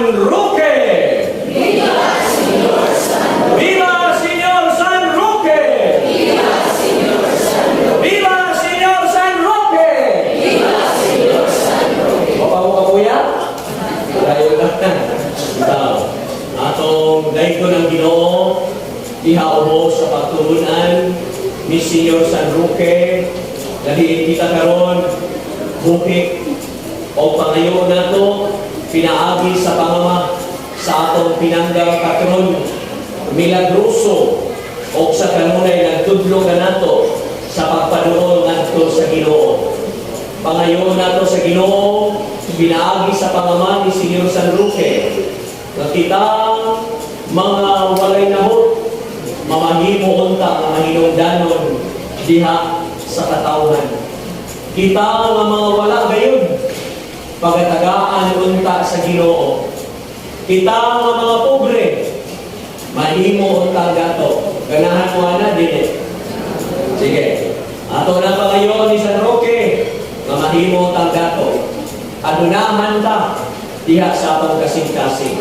San Roque! Viva Señor San Roque! Viva Señor San Roque! Viva Señor San Roque! Viva Señor San Roque! Viva Señor San Roque! Bapak ka kuya? Layo na. Ikaw, atong dahil ng Ginoo, ihaubo sa pagtulunan ni Señor San Roque, dahil kita karon bukik o pangayo na to, pinaagi sa pangama sa atong pinanggang patron, milagroso o sa kanunay nagtudlo ka nato sa pagpanuol nato sa Ginoo. Pangayo nato sa Ginoo, pinaagi sa pangama ni Señor San Roque, na kita mga walay nahot, mamahimo unta nga mahinungdanon diha sa katawhan. Kita nga mga wala gayon, pagatagaan unta sa Ginoo. Kita nga mga pobre, mahimo unta gato. Ganahan mo na din. Sige. Ato na pa ngayon ni San Roque, nga mahimo unta gato. Adunahan ta diha sa pagkasing-kasing.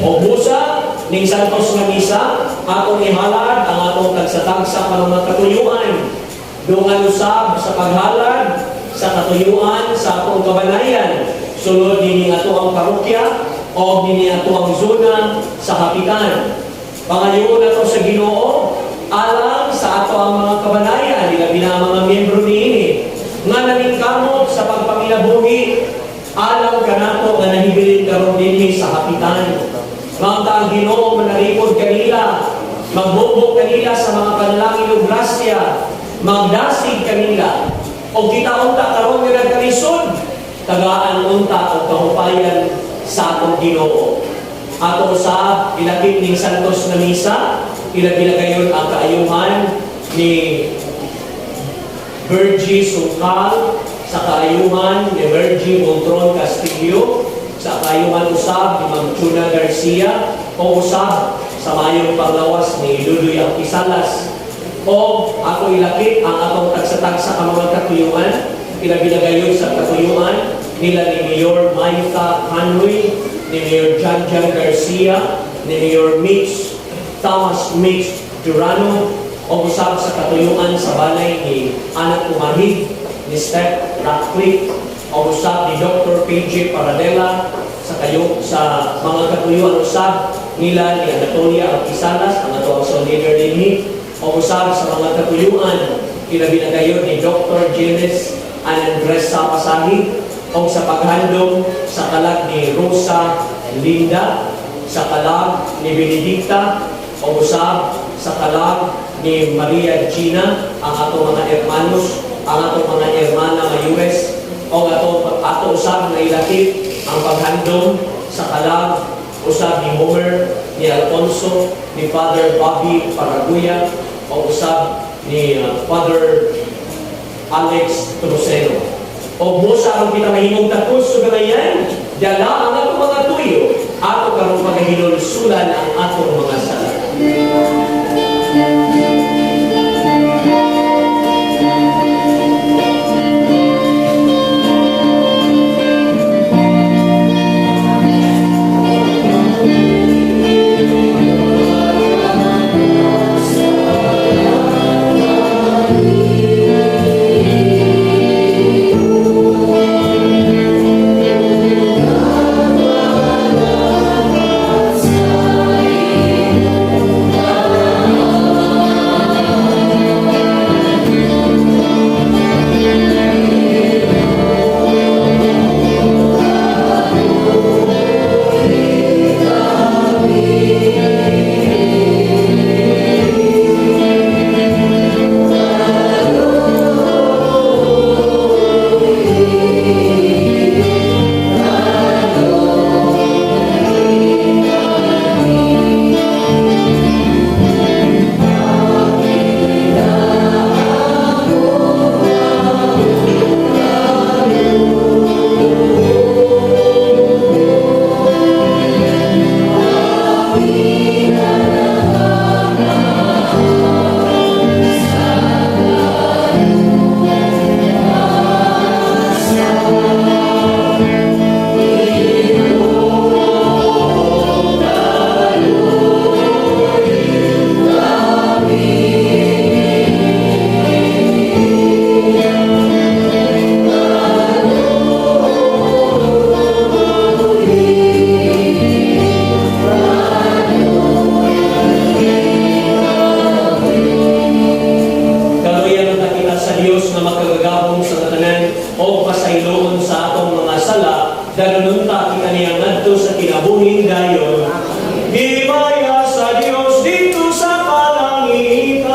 O busa ning Santos nga misa, atong ihalad ang atong tagsatagsa para mga katuyuan. Dungan usab sa paghalad sa katuyuan sa atong kabanayan. Sulod din ato ang parokya o din ato ang zona sa hapitan. Pangayo na to sa Ginoo alang sa ato ang mga kabanayan, ilabi na mga miyembro niini nga naningkamot sa pagpamilabuhi alang kanato nga nahibilin karon dinhi sa hapitan. Mga ang Ginoo manalipod kanila, magbugbog kanila sa mga panalangin o grasya, magdasig kanila, o kita unta karon nga nagkalisod, tagaan unta o kahupayan sa atong Ginoo. Ato sa ilapit ning Santos na misa, ilagilagayon ang kaayuhan ni Virgie Sungkal, sa kaayuhan ni Virgie Montron Castillo, sa kaayuhan usab ni Ma'am Chuna Garcia, o usab sa mayong panglawas ni Ludoy Alquisalas. O ako ilapit ang atong tagsatagsa ang mga katuyuan, ilagilagayon sa katuyuan nila ni Mayor Maitha Hanway, ni Mayor Jan Garcia, ni Mayor Thomas Mix Durano, o usab sa katuyuan sa balay ni Anak Umahig, ni Steph Ratcliffe, o usab ni Dr. PJ Paradela, sa mga katuyuan usab nila ni Anatolia Alquisalas, ang atong son leader dinhi, o usab sa mga katuyuan kinabinagayon ni Dr. Jenes Andresa Pasahi, o sa paghandom sa kalag ni Rosa Linda, sa kalag ni Benedicta, o usab sa kalag ni Maria Gina, ang atong mga hermanos, ang atong mga hermana mayores, o ato usab na ilapit ang paghandom sa kalag usab ni Homer, ni Alfonso, ni Father Bobby Paraguya, o usab ni Father Alex Troceno. O busa ang kita mahimong takos sa ganayan, dala ang atong mga tuyo, ato karong paghinulsulan ang atong mga sala. Thank you. dayon. Himaya sa Dios dito sa kalangitan.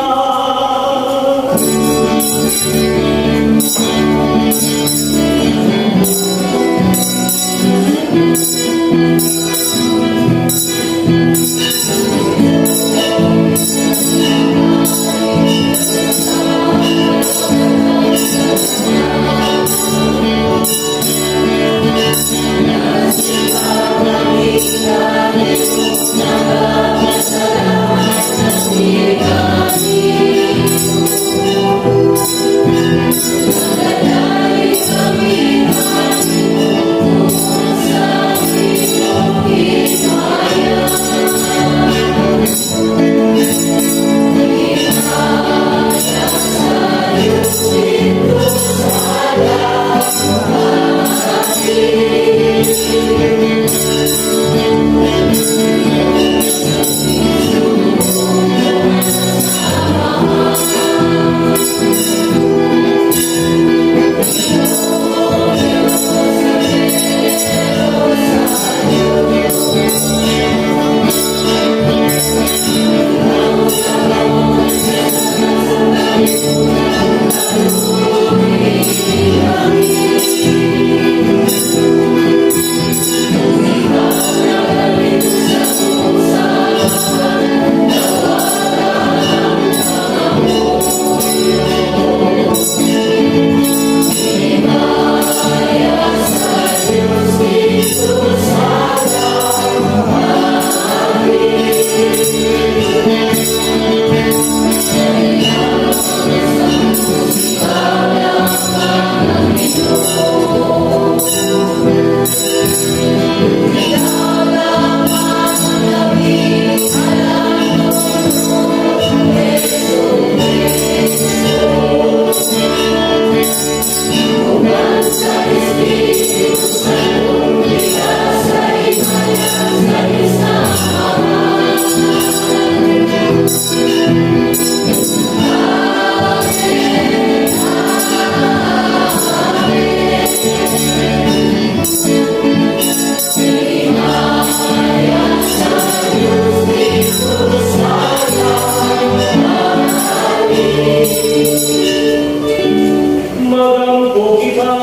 Magampo kita,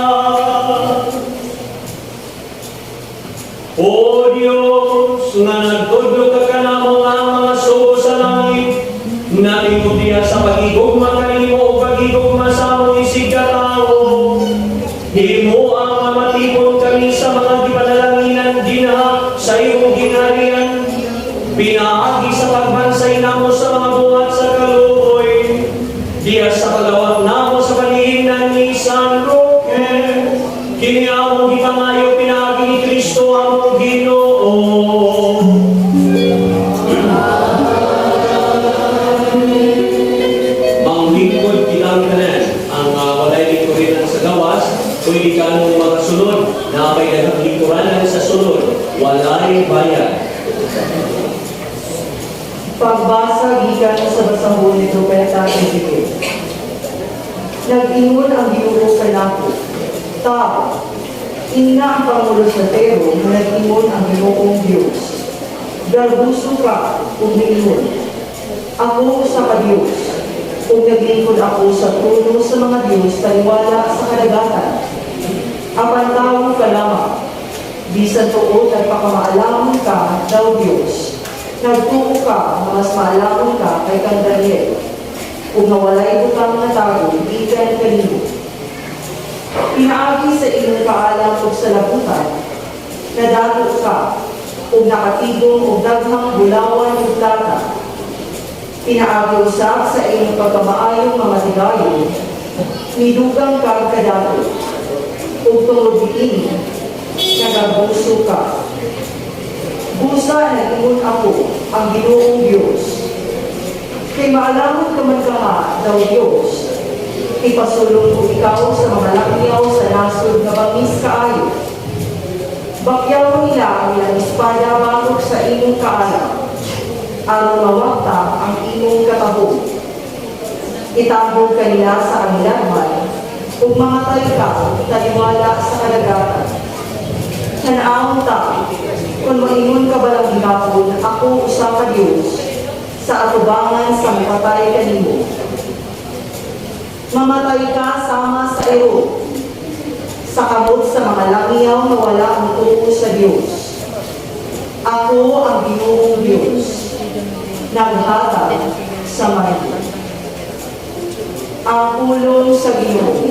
O Diyos, nga nagtudlo ka kanamo ang mga sugo sa langit, natingog diya sa pag-igugma kanimo o pag-igugma sa among isig ka tao. Himo ang mamatipon kami sa mga gipanalanginan dinha sa iyong ginharian. Pinaagi sa pagbansay namo sa mga buhat sa kaluoy, diya sa pagawag namo sa panihinan ni San Roque. Kini among gipangayo pinaagi ni Kristo among Ginoo. Manglingkod kitang tanan, ang walay lingkurinan sa gawas, pwede ka nung mga sunod, na may naglingkuranan sa sunod, walay bayan. Pagbasa gikan sa basahon ni Propeta Ezekiel. Nag-ingon ang Ginoo kanako, tao, ina ang Pangulo sa Tero, nag-ingon ang Ginoong Diyos. Garbuso ka kung niingon. Ako sa ka-Diyos, kung naglingkod ako sa trono sa mga Diyos, taliwala sa kadagatan. Apan tao ka lamang, bisan tuod at pakamaalamon ka, daw Diyos. Nagtuo ka na mas maalamon ka kay kang Daniel. Kung nawalay butang na tago, gikan kanino. Pinaagi sa iyong kaalam o sa labutan, nadato ka, kung nakatigong o daghang bulawan o plata. Pinaagi usap sa iyong pagkamaayong mga tigayon, nidugang kang kadato, kung tungod diini, nagabuso ka. Busa na ingon ako, ang Ginoong Diyos. Kay maalamon ka man ka nga, daw Diyos, ipasulong ko ikaw sa mga lakyaw sa nasod na bangis kaayo. Bakyaw nila ang ilang espada bagok sa imong kaalam, aron mawakta ang imong katahog. Itahog kanila sa angilagman, kung mamatay ka, taliwala sa kadagatan. Hanaawang ta, kung maingon ka balang gihapon, ako usa ka Dios sa atubangan sa mapatay kanimo. Mamatay ka sama sa ero, sa kamot sa mga langyaw na wala ang tuo sa Diyos. Ako ang Ginoong Diyos, naghatag sa Maria. Ang pulong sa Ginoo.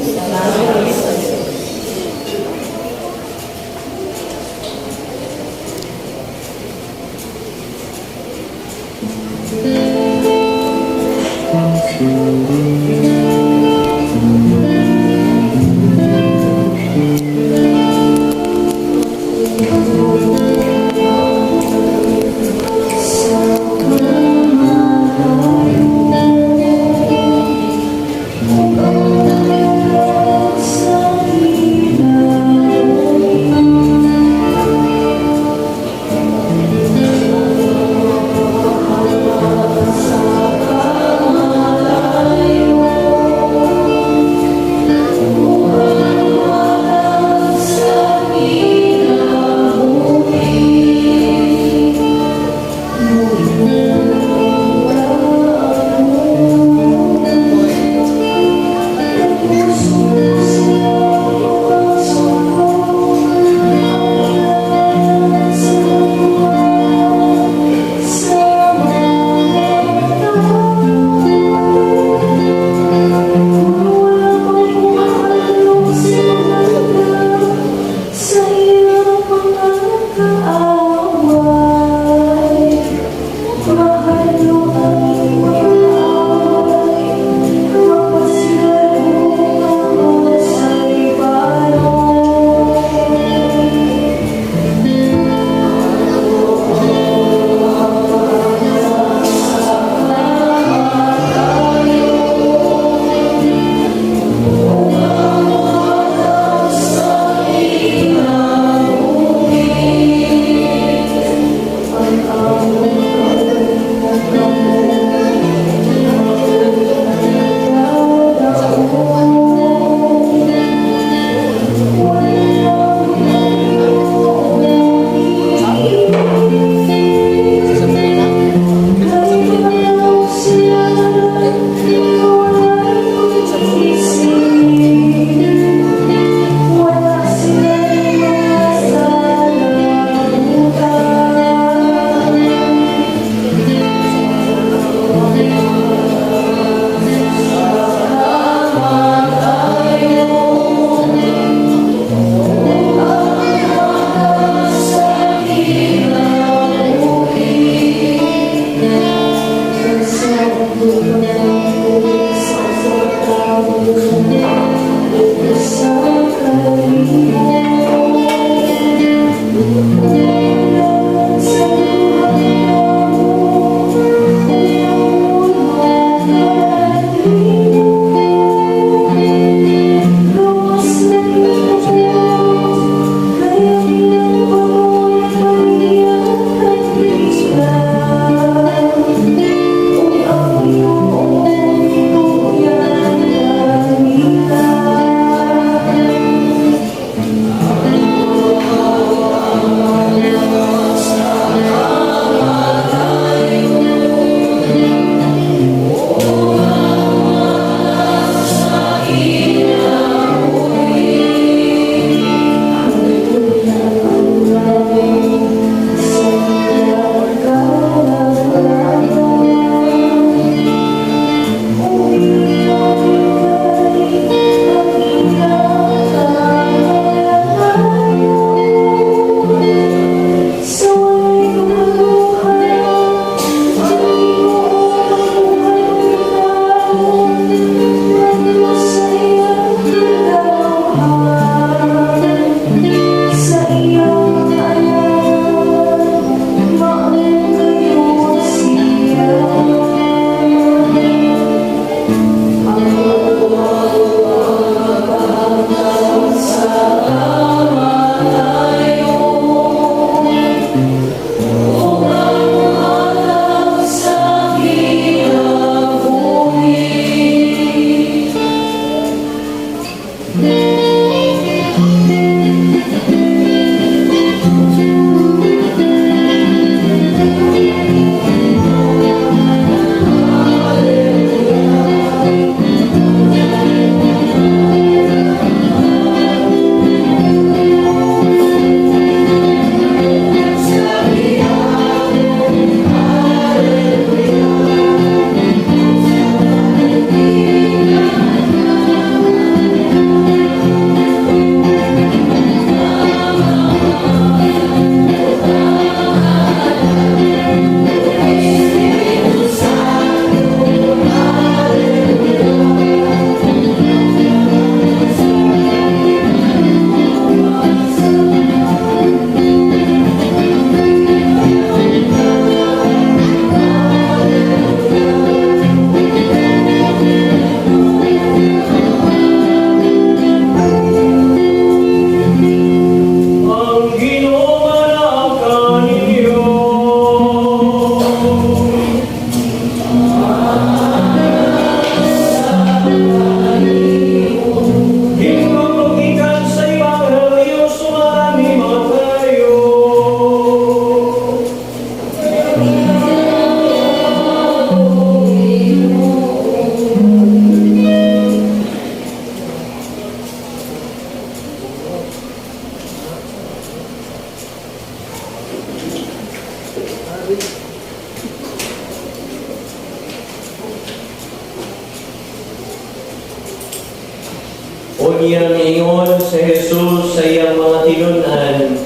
Unya niingon sa Jesus sa iyang mga tinunan,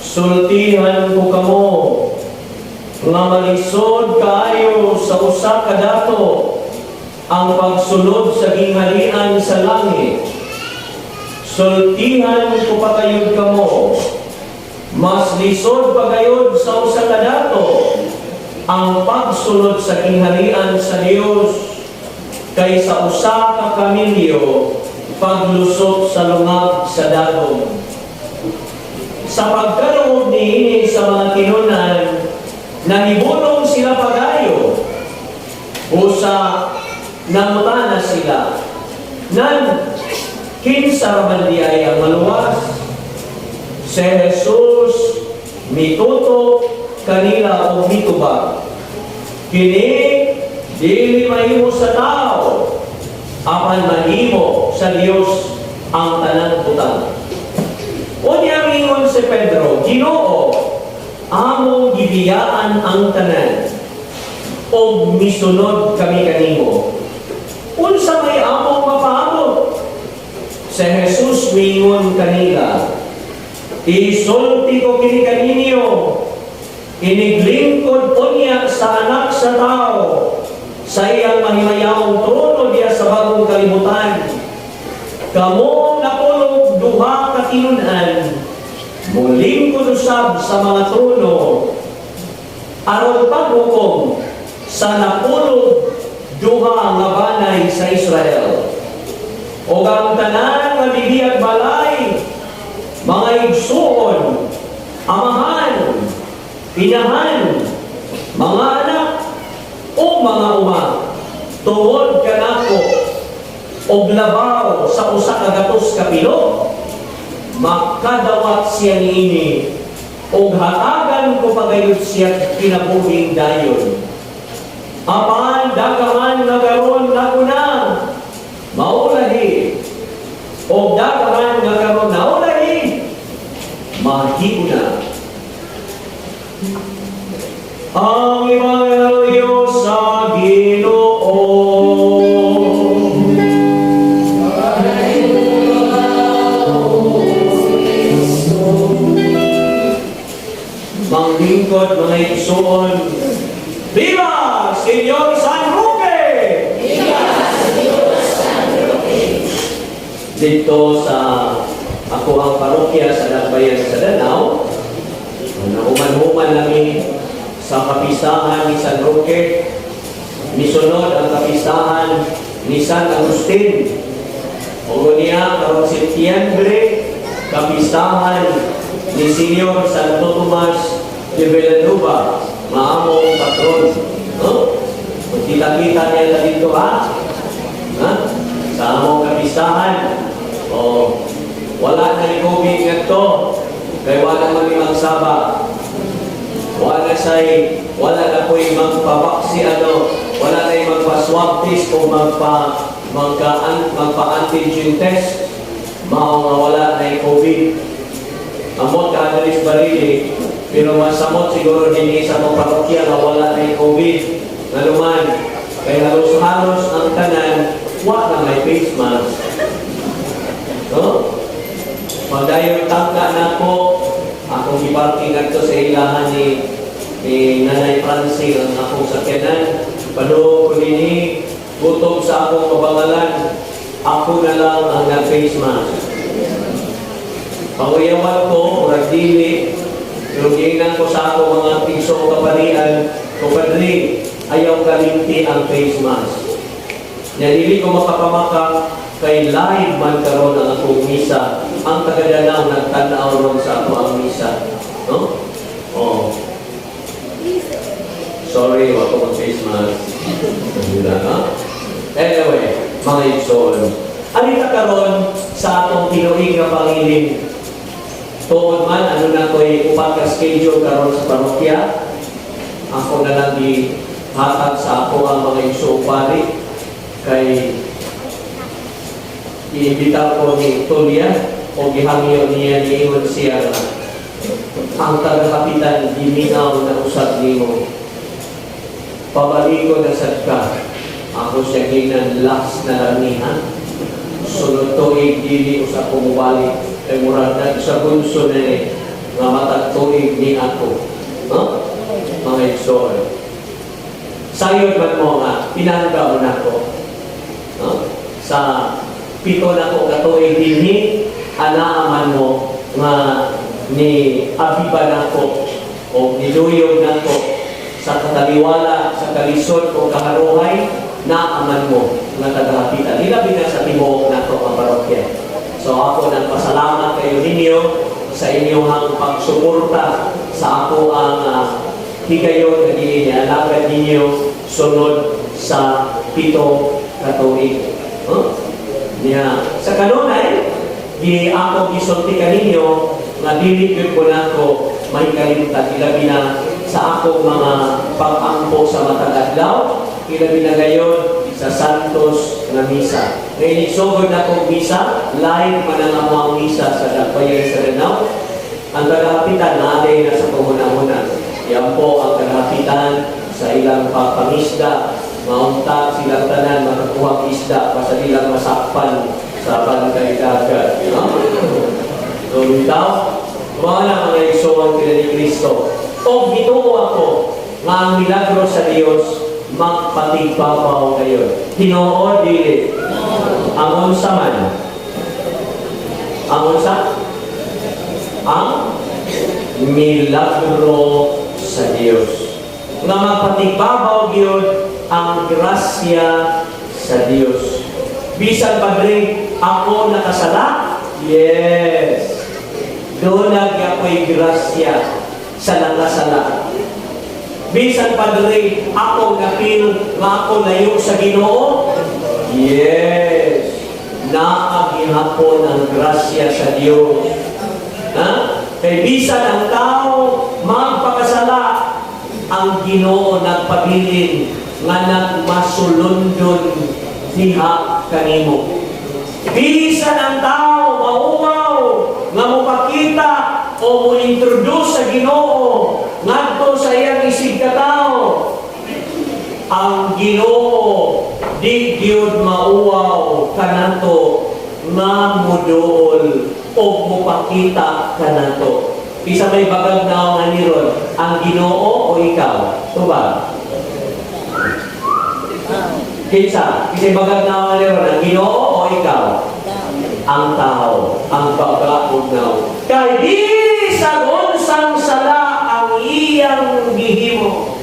sultihan ko kamo, nga malisod kaayo sa usa ka dato ang pagsunod sa gingharian sa langit. Sultihan ko patayod kamo, mas lisod pagayod sa usa ka dato ang pagsunod sa gingharian sa Dios kaysa usa ka kamilyo paglusot sa lungag sa dagom. Sa pagkaroon niini sa mga tinunan, nahibulong sila pagayo. Busa namutana sila. Nan, kinsa raman di ay ang maluwas? Si Jesus mituto kanila o mitubag. Kini, dili mahimo sa tao, apan mahimo sa Dios ang tanang butang. Unya ingon si Pedro, Ginoo, among gibiyaan ang tanan, o misunod kami kanimo. Unsa may among mapaabot? Si Jesus mingon kanila, isulti ko kini kaninyo, iniglingkod unya sa anak sa tao, sa iyang mahimayawang trono diya sa bagong kalibutan. Kamo napulog duha ka tinunan, muling kunusab sa mga trono, aron paghukom sa napulog duha nga banay sa Israel. O ang tanan nga bibiyag balay, mga igsuon, amahan, inahan, mga anak, o mga uma, tungod kanako og labaw sa usa ka gatos ka pilo, makadawat siya niini og hatagan ko pagayud siya kinabuhing dayon. Apan daghan nga karon nakuna maulahi, og daghan nga karon naulahi mahiguna. Ang Ebanghelyo sa Ginoo. Manglingkod mga igsoon, Viva Señor San Roque! Viva Señor San Roque! Dito sa ako ang parokya sa Nagbayan sa Danao, nauman-human namin sa kapistahan ni San Roque, misunod ang kapistahan ni San Agustin. O niya karong Setyembre, kapistahan ni Senyor Santo Tomas de Villanueva, maamong patron. No? Kita-kita niya dito ha? Sa among kapistahan. O, wala na ni COVID nga to, kaya wala man ni magsaba. Wala na po'y magpabaksi, wala na yung magpa-swab test o magpa-antigen test, wala na yung COVID. Amot ka Andres Barili, pero masamot siguro din sa mga parokya na wala na yung COVID. Naluman, kaya halos-halos ang tanan, wala na may face mask. No? Pagdayon tangka na po, akong iparking nato sa ilahan ni Nanay Francine ang akong sakyanan. Pano ko nini, gutom sa akong kabangalan, ako na lang ang nag-face mask. Panguyawan ko, murag dili, pero giingnan ko sa ako mga piso kaparian, kupadri, ayaw kalimti ang face mask. Dili ko makapamaka, kay live man karon ang akong misa. Ang taga-Danao nagtanaw ron sa ako ang misa. No? Oh. Sorry, wako mag-face mask. Anyway, mga igsoon. Alita karon sa atong tinuig na pangilin. Tuod man, na ko'y upat ka schedule karon sa parokya. Ako na lang ihatag sa ako ang mga igsoon pari. Kay iimbita ko ni Tulia o gihangyo niya ni Iwan siya ang taga-kapitan giminaw na usap nimo. Pabaliko na sad ka. Ako siya ginanlas na lamihan. Sunod tuig dili usap ko mubalik. Kay murag na sa bunso na ni nga matag tuig ni ako. Mga igsoon. Sayod man mo nga, pinangga mo na ko. Sa pito na ko katuig dinhi, anaaman mo nga ni abiba na ko o niluyog na ko sa kataliwala, sa kalisod o kaharuhay, naaman mo nga tagahapitan. Nilabi na sa tibuok na ko ang parokya. So ako nang pasalamat kayo ninyo sa inyong pagsuporta sa ako ang higayon na inialagad ninyo sunod sa pito katuig. Sa kanunay, di ako gisulti kaninyo nga dili ko na ko may kalimutan. Ilabi na sa akong mga pag-angko sa matag adlaw, ilabi na gayon sa Santos na misa. Ngayon isugod na kong misa, live manang ang misa sa Dagbayan sa Danao. Ang tagahapitan naalay na sa pumuna-muna. Yan po ang tagahapitan sa ilang papangisda. Maunta silang tanan makakuha isda basta nilang masakpan sa bangkay dagat. So, bitaw, mga mga igsoon kila ni Kristo. O gituo ako nga ang milagro sa Dios magpatigbabaw kayo. Tinuod dili. Ang unsa man. Ang unsa? Ang milagro sa Dios. Nga magpatigbabaw gyud ang grasya sa Dios. Bisan padre, ako nakasala? Yes. Doon ako'y grasya sa nakasala. Bisan padre, ako napil nga ako layo sa Ginoo? Yes. Naagihapon ang grasya sa Dios. Kay bisan ang tao magpakasala, ang Ginoo nagpabilin nga nagmasulundon diha kanimo. Bisan ang tao mauwaw nga mopakita o mo-introduce sa Ginoo ngadto sa iyang isig ka tao, ang Ginoo di gyud mauwaw kanato nga moduol o mopakita kanato. Isa may bagag na nga niron, ang Ginoo o ikaw? Tuba? Kinsa? Isa bagag na nga niron, ang Ginoo o ikaw? Ang tao, ang pagkaugnaw. Kay di sa unsang sala ang iyang gihimo.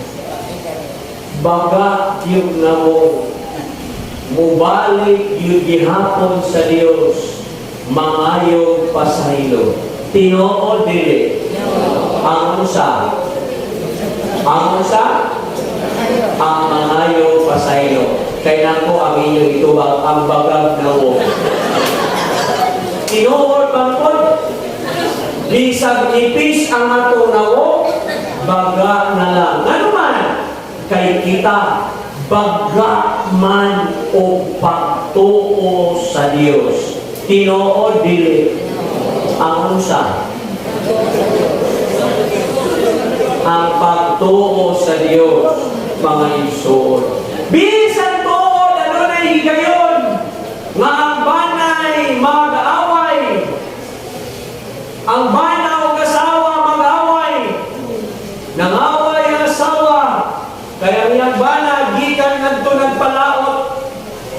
Baga yung na mo, mubalik yung gihapon sa Dios, mangayong pasaylo. Tinuod dili. Ang unsa? Ang unsa? Ang mangayo pasaylo. Kay nako ang inyong itubag ang bagag na mo. Tinuod bangkod. Bisag ipis ang ato nawo, baga na lang. Ano man? Kay kita, baga man o pagtuo sa Dios. Tinuod dili. Ang unsa? Ang pagtuo sa Dios, mga igsoon. Bisan tuod, ano na higayon, nga ang banay mag-away. Ang bana o kasawa mag-away. Nangaway ang asawa. Kaya niyang bana, gikan nagto nagpalaot.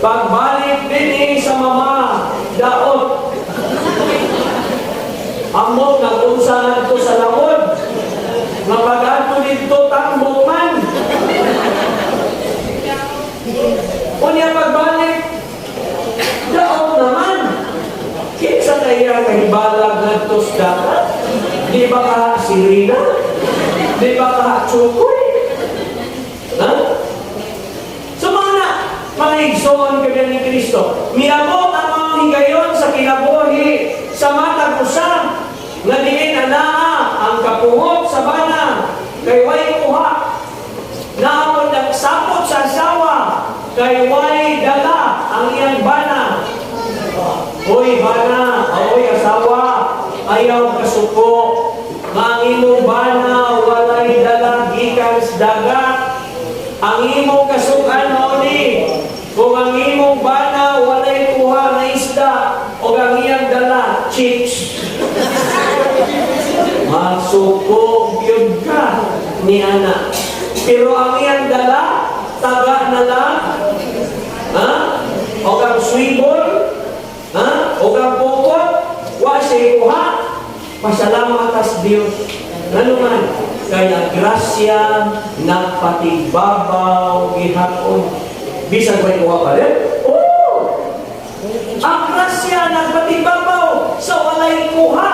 Pagbalik din sa mama, daot. Amo nagunsahan ko sa lawod. Mapag-ato dito tambok man. Unya pagbalik, daot naman. Kinsa kaya kahibalag na tos dapat? Di ba ka sirina? Di ba ka tsukoy? So mga igsoon ka ni Kristo, miabot ang mga higayon sa kinabuhi sa matag usa nga diin anaa ang kapuhot sa bana kay way kuha. Naamon nagsapot sa asawa kay way dala ang iyang bana. Hoy bana, hoy asawa, ayaw kasuko. Nga ang imong bana walay dala gikan entrance dagat. Ang imong kasukan mao ni kung ang imong bana walay kuha na isda o ang iyang dala chips. Masuko yun ka ni ana. Pero ang iyang dala taga na lang. Ha? O ang swibol, ha? O ang pukot, wa siya kuha. Pasalamat as Diyos. Ano man? Kaya grasya nagpatibabaw gihapon. Bisag ba kuha pa rin? Oo! Ang grasya nagpatibabaw sa walay kuha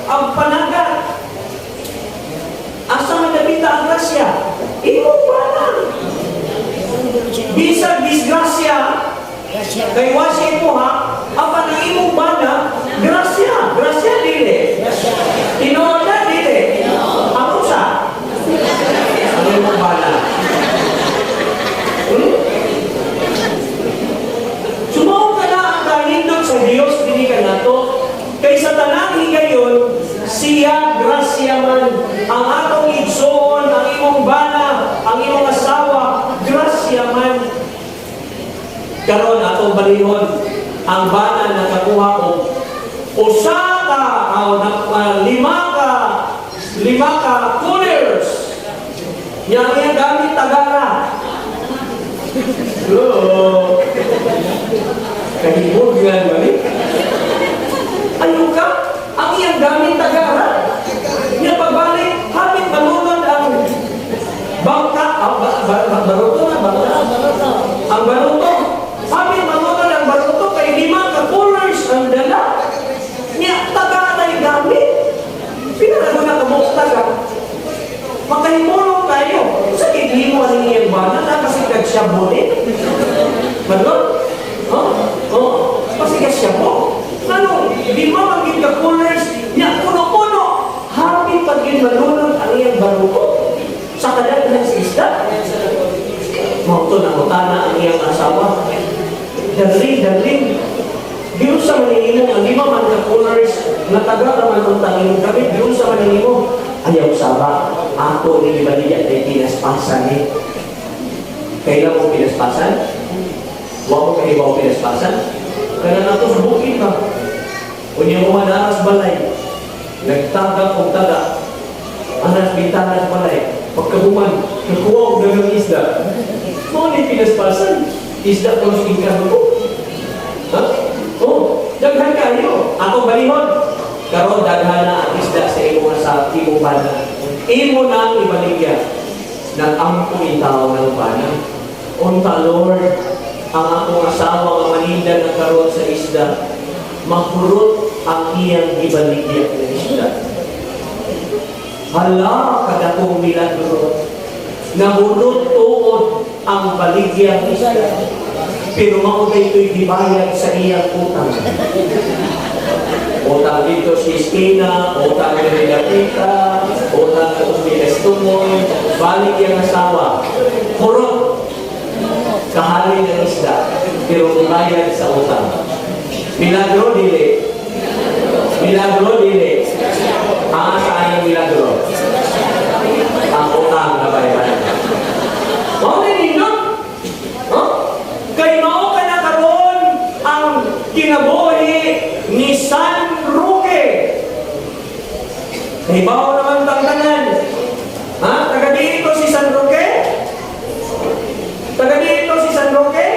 ang panagat. Asa man nabita ang grasya? Imo pa lang. Bisag disgrasya kay wasi kuha ang panang imong bana, grasya. Grasya dili. Tinood na dili. Ako sa? Ang imong bana. Sumaw ka na ang kahindot sa Diyos, dili ka na to. Kay sa tanang higayon, siya grasya man. Ang atong igsoon, ang imong bana, ang imong asawa, grasya man. Karon atong balihon, ang bana nakakuha ko usa ka lima ka coolers. Yang iya gamit tagara. Loh. Kahimod nga balik. Ayun ka, ang iyang gamit tagara. Niya pagbalik, hapit balunod ang bangka, baruto na bangka. Ang baruto. Hapit balunod ang baruto kay lima ka coolers ang dala. Niya tagara yung gamit. Pinalago na kamok taga. Makahimulong kayo. Sa kidlimo ang iyang bana na kasi kagsyabunin. Manon? Oh, kasi kasyabo. Ano? Di mo maging ka-coolers niya puno-puno. Happy pagin malunod ang iyang baruko. Sa kadat ng isda. Mauto na utana ang iyang asawa. Darling. Diyon sa maningimo, ang lima man ka-coolers na taga naman ang tanging kami, diyon sa maningimo. Ayaw saba, ako ni Ibalia ay pinaspasan eh. Kailan mo pinaspasan? Huwag mo kahibaw pinaspasan? Kaya na ito sa bukid ka. Kung yung mga naras balay, nagtagang kong taga, anas bintanas balay, pagkabuman, nakuha ko dagang isda. Mo ni pinaspasan? Isda ko sa ingkan ko. Ha? Oh, daghan kayo. Ako balihon. Karon daghan na ang isda sa imo sa imong bana. Imo na ibaligya ng ampo itaw ng bana. Unta Lord, ang akong asawa nga maninda na karon sa isda, mahurot ang iyang ibaligya ng isda. Hala, kadakong milagro. Nahurot tuod ang baligya ng isda. Pero maunay ito'y dibayad sa iyang utang. Utang dito si Iskina, utang na nilapita, utang na si Estumoy, balik yung asawa. Kurot, kahali ng isda, pero dibayad sa utang. Milagro dili. Milagro dili. Ang saan yung milagro? Ang utang na bayaran. Maunay ninyo? Kay mao ka na karon ang kinabuhi ni San Roque. Hibaw naman tangganan. Ha? Taga dito si San Roque? Taga dito si San Roque?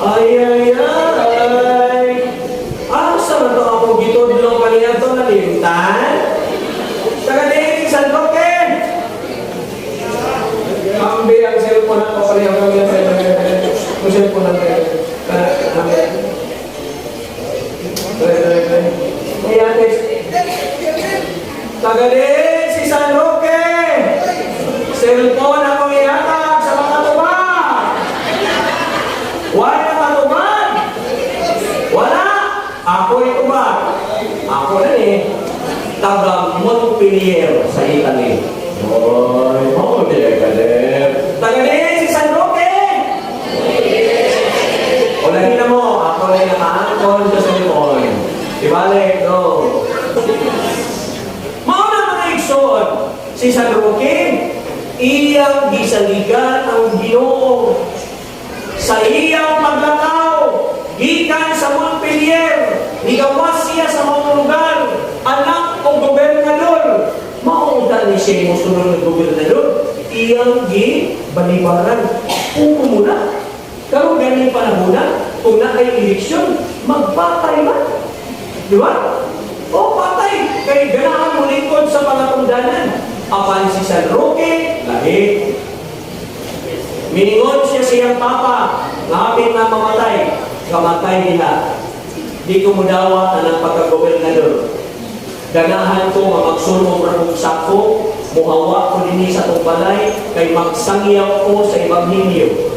Ay. Asa man to ako gitudlong kanina to na limtan? Taga dito si San Roque? Ambil ang cellphone ako kali ang kami ang cellphone natin. Kaya tagalin si San Roque. Cellphone ako ihatag sa mga tuba. Wala matuban. Wala. Ako ito ba? Ako na taga Montpellier sa Italy. Oy, mau dia kader. Tagalin si San Roque. Ulahin na mo, ako na nakaangkol sa cellphone. Ibalik, no. Mauna mga igsoon, si San Roque, iyang gisaligan ang Ginoo sa iyang paglakaw gikan sa Montpellier. Nigawas siya sa mga lugar, anak o gobernador. Mauda ni siya yung sunod ng gobernador. Iyang balibaran. Kung muna, karon ganing panahon na, kung na ay eleksyon, magpatay man. Di ba? O patay, kay ganahan mo lingkod sa pangatungdanan. Apan si San Roque, lahi. Miningon siya siyang papa, ngapin na mamatay, kamatay nila. Di ko mudawa na ng pagkagobernador. Ganahan ko nga magsulong rakong sako, muhawa ko din sa itong balay, kay magsangyaw ko sa Ebanghelyo.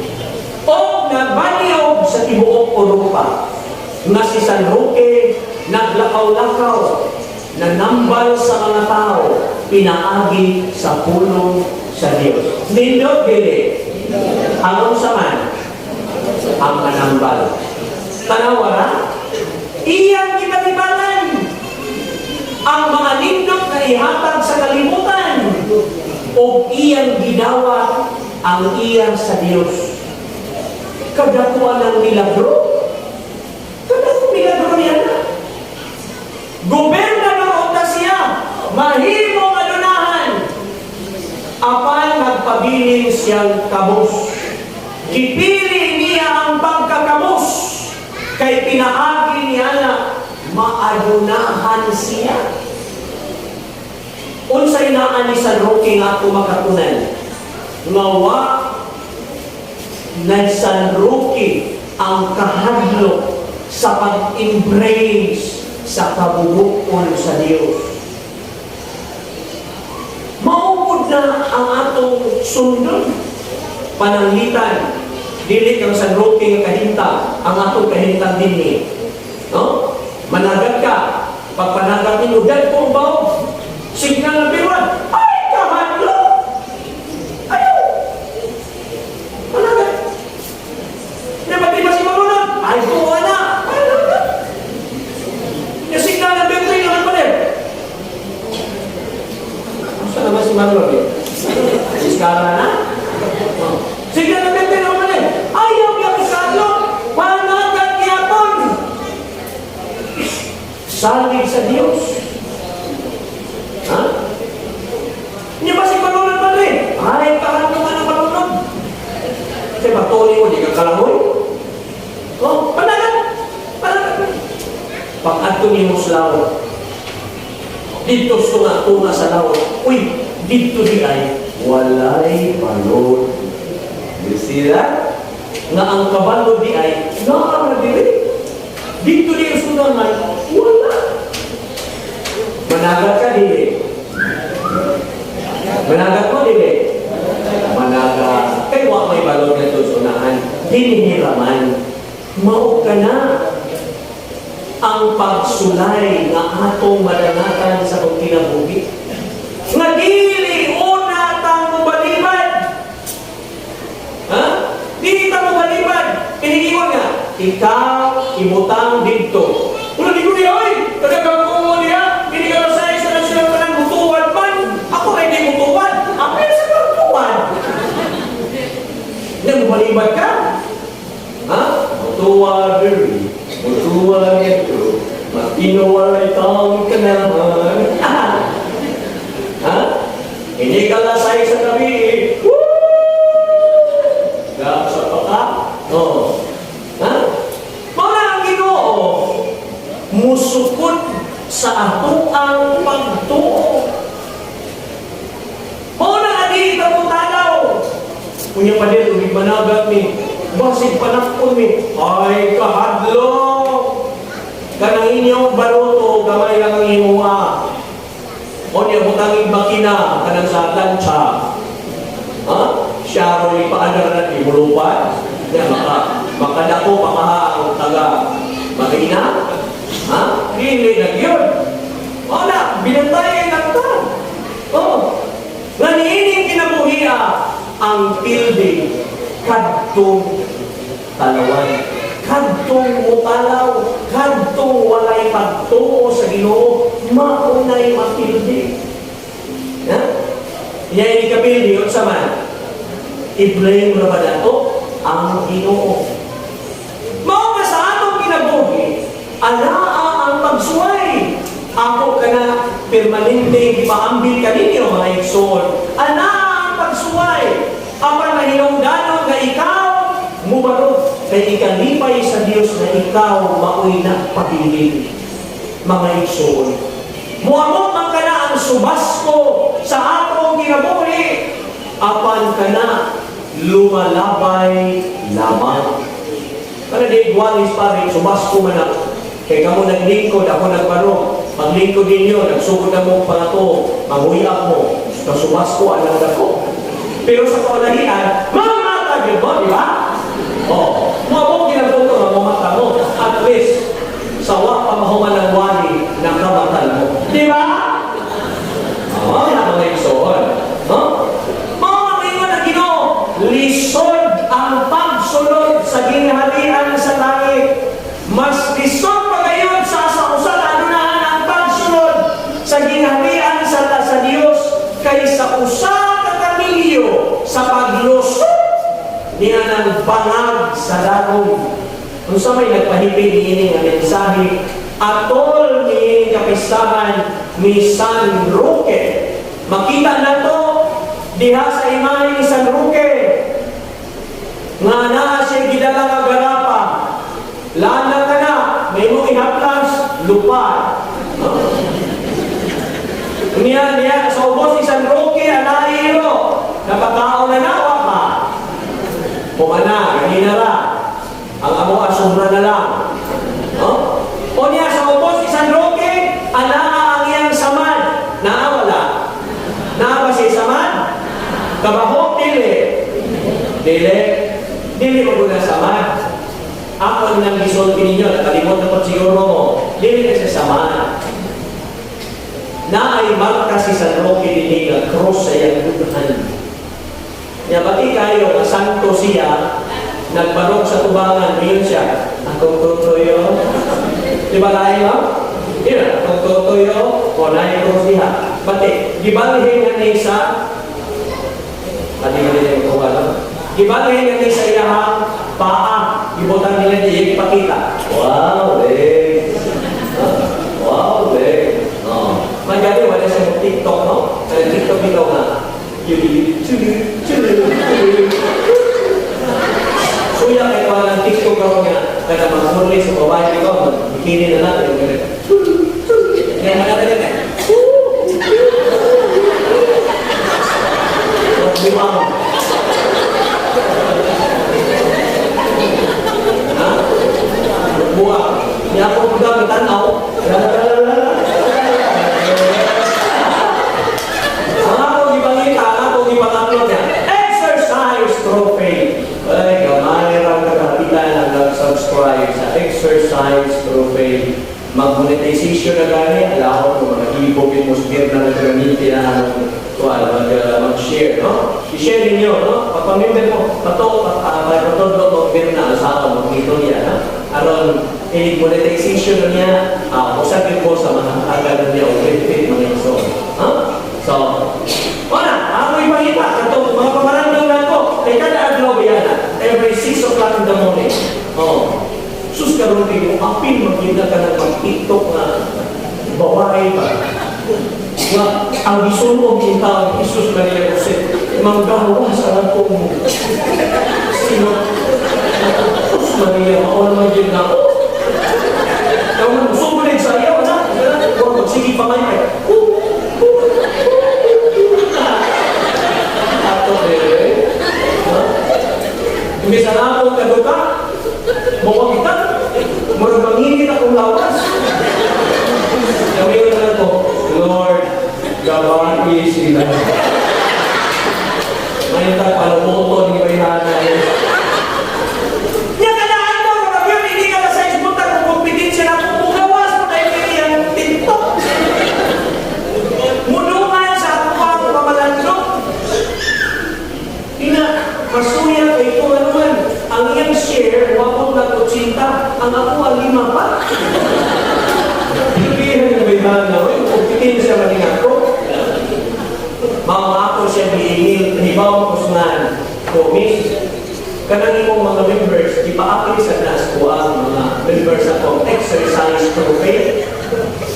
O nagbanyaw sa tibuok Europa, nga si San Roque, naglakaw-lakaw, nanambal sa mga tao, pinaagi sa pulong sa Diyos. Nindot dili, anong saman? Ang manambal. Tanawara, iyang kinalibanan ang mga nindot na ihatag sa kalimutan o iyang ginawa ang iyang sa Diyos. Kadakuan ng milagro. Kadakuan milagro niya na. Gobernador o siya, mahimong adunahan. Apan nagpabiling siyang kabus. Gipili niya ang pagkakabus. Kay pinaagi niya na maadunahan siya. Unsay naan ni San Roque nga kumakakunan. Ngawa na San Roque ang kahadlok sa pag-embrace sa kabubukon sa Diyos. Maupod na ang atong sundon. Pananglitan. Dili kang San Roque nga kahinta, ang atong kahintang din no? Managat ka. Pag panagat ni Udan kung baon, signal na biwan, ay kahadlo! Ayaw! Managat. Dapat di ba si Marunod? Ay buwan na! Yung signal na biwan tayo naman pala. Saan naman si Marunod yun? Iskala na? Signal na biwan tayo naman pala. Ayaw yung iskalo! Managat yapon! Salig sa Diyos. Ha? Hindi ba si Marunod pa rin? Ay, kahadlo ka ng Marunod. Kasi patuloy mo, di ka kalamoy. Oh, panagat! Panagat! Pag-adto ni mo sa lawa. Dito tunga sa lawa. Uy, dito di ay walay balon. You see that? Nga ang kabalo di ay naaragili. Dito di ang sunaman, wala. Managat ka, dili. Managat mo, dili. Managat. Kaya wak may balon na ito sunahan. Dinihiraman. Mao ka na. Ang pagsulay nga atong madangatan sa kong kinabuhi. Nga dili una tang balibad. Ha? Dili tang balibad. Pinigiwan nga. Ikaw, imutang dito. Wala di ko niya, oy! Kadagag ko niya, hindi ka masaya sa nasyong ka ng mutuwan man. Ako ay di mutuwan. Ako ay sa mutuwan. Hindi mo balibad ka? Ha? Mutuwan diri. Mutuwan ito. Makinuwalay tang kanaman. Ha? Hindi ka lasay sa gabi. Woo! Sa paka? Oo. Ha? Mga ang Ginoo musukod sa ato ang pagtuo. Mga adi ka po tanaw. Kunya pa din, umig managat ni. Basig panakon ni. Ay, kahadlo. Kanang inyong baruto, gamay lang ang imuha. O niya, butangin makina, kanang sa lansya. Ha? Siya ro ipaadar na imulupan. Makadako pamaha ang taga makina. Ha? Dili na yun. Wala, binantayan lang ta. Oh. Naniining kinabuhiya ang building kadtong talawan. Kadtong mutalaw, kadtong walay pagtuo sa Ginoo, maunay mapildi. Ha? Niya ikapili yun sa man. I-blame na ba nato ang Ginoo? Mao nga sa atong kinabuhi, anaa ang pagsuway. Ako ka na permanente ipaambil kaninyo mga igsoon. Anaa ang pagsuway. Apan mahinungdanon nga ikaw mubarog kay ikalipay sa Dios na ikaw maoy na pagilid. Mga igsoon. Muamot man ka na ang subasko sa atong kinabuhi. Apan ka na lumalabay lamang. Para di igualis pa rin, subasko man na. Kaya kamo naglingkod, ako nagbarong. Maglingkod ninyo, nagsugod na mo pa to, mamuyak mo. Nasubasko, alam na ko. Pero sa kaulahian, mamata yun mo, di ba? Oo. Mabong ginagawa ko, mamata mo. At least, sawa pa mahuman ng wali ng kamatan mo. Di ba? Oo, na mga igsoon. Mga ingon na Ginoo, lisod ang pagsunod sa ginharian sa langit. Mas lisod pa ngayon sa usan anunahan ang pagsunod sa ginharian sa Dios kaysa usa ka kamilyo sa paglusot niya ng bangag sa dagom. Kung sa may nagpahipig niini nga mensahe, atol ni kapistahan ni San Roque. Makita na to diha sa imahe ni San Roque nga naa siya gidala nga garapa. Lana ka na, may mo ihaplas, lupa. Niya, sa ubos ni San Roque, anahiro, napatao na nawa pa. Pumana, ganina ra. Ang amo asubra na lang. O niya, sa ubos ni San Roque, anaa ang iyang saman. Naawala. Naa ba siya saman? Kabahok, dili. Dili mo na saman. Ako nang gisolve ninyo, nakalimot na po siguro mo, dili na sa samaan. Na ay marka si San Roque din nga cross sa iyang duduhan. Niya pati kayo, na santo siya, nagbarok sa tubangan, ngayon siya, akong tutuyo. Di ba lahi mo? Ina, akong tutuyo, o nahin cross siya. Pati, gibalihin nga na isa, pati mo din yung kuha lang. Gibalihin nga na isa iyahang paa. Ibutan nila niya ipakita. Wow, eh. Wow, eh. Magaling, wala siya TikTok, no? Sa TikTok ito nga. Suya kayo ng TikTok ako nga. Kaya mag-murli sa babae ko, bikini na natin. Kaya maganda yan eh. Bumang. Buang. Niya ako juga matanaw. Ang ako gipangita, ang ako gipang-upload niya. Exercise trophy. Ay, gamay lang kakapitan ang nag-subscribe sa exercise trophy. Mag-monetization na gani, alahot mo, mag-ibog yung musgir na nag-granite na mag-share, no? I-share ninyo, no? Pag-member mo, patodlo, pero na asawa mo, mag-ito niya, no? Aron, monetization niya, usapin ko sa mga agalan niya, o benefit mga iso. So, wala, ako ipangita, ito, mga pamarandang na ito, ay kada adlaw yan, every 6 o'clock in the morning. Sus karon din mo, apil magkita ka ng pag-tiktok na bawae ba? Ang isunog yung tao, Jesus Maria Jose, manggawa sa lang mo. Sino? Jesus Maria, maon naman yun na ako. Kaya sumulig sa iyo, na? Huwag magsigi pa ngayon. Ato, imbis na ako kaduka, bawa kita, murag mangingit akong lawas. Gawin na ko, Lord, gawin sila. Ngayon tayo, palamuto ni Bayhana. Yan kalaan mo, kapag yun, hindi ka na sa ispunta kung kompetensya na kung gawas mo tayo yung TikTok. Munungan sa akong pamalandok. Masuya kay ito naman. Ang iyang share, wapot na kutsinta, ang ako ang 5 pa. Hindi na Bayhana, kompetensya maling ako. Mga ako siya giingil, hibaw ko nga, Miss, kanang imong mga members, ipaapili sa nas ko ang mga members akong exercise trophy.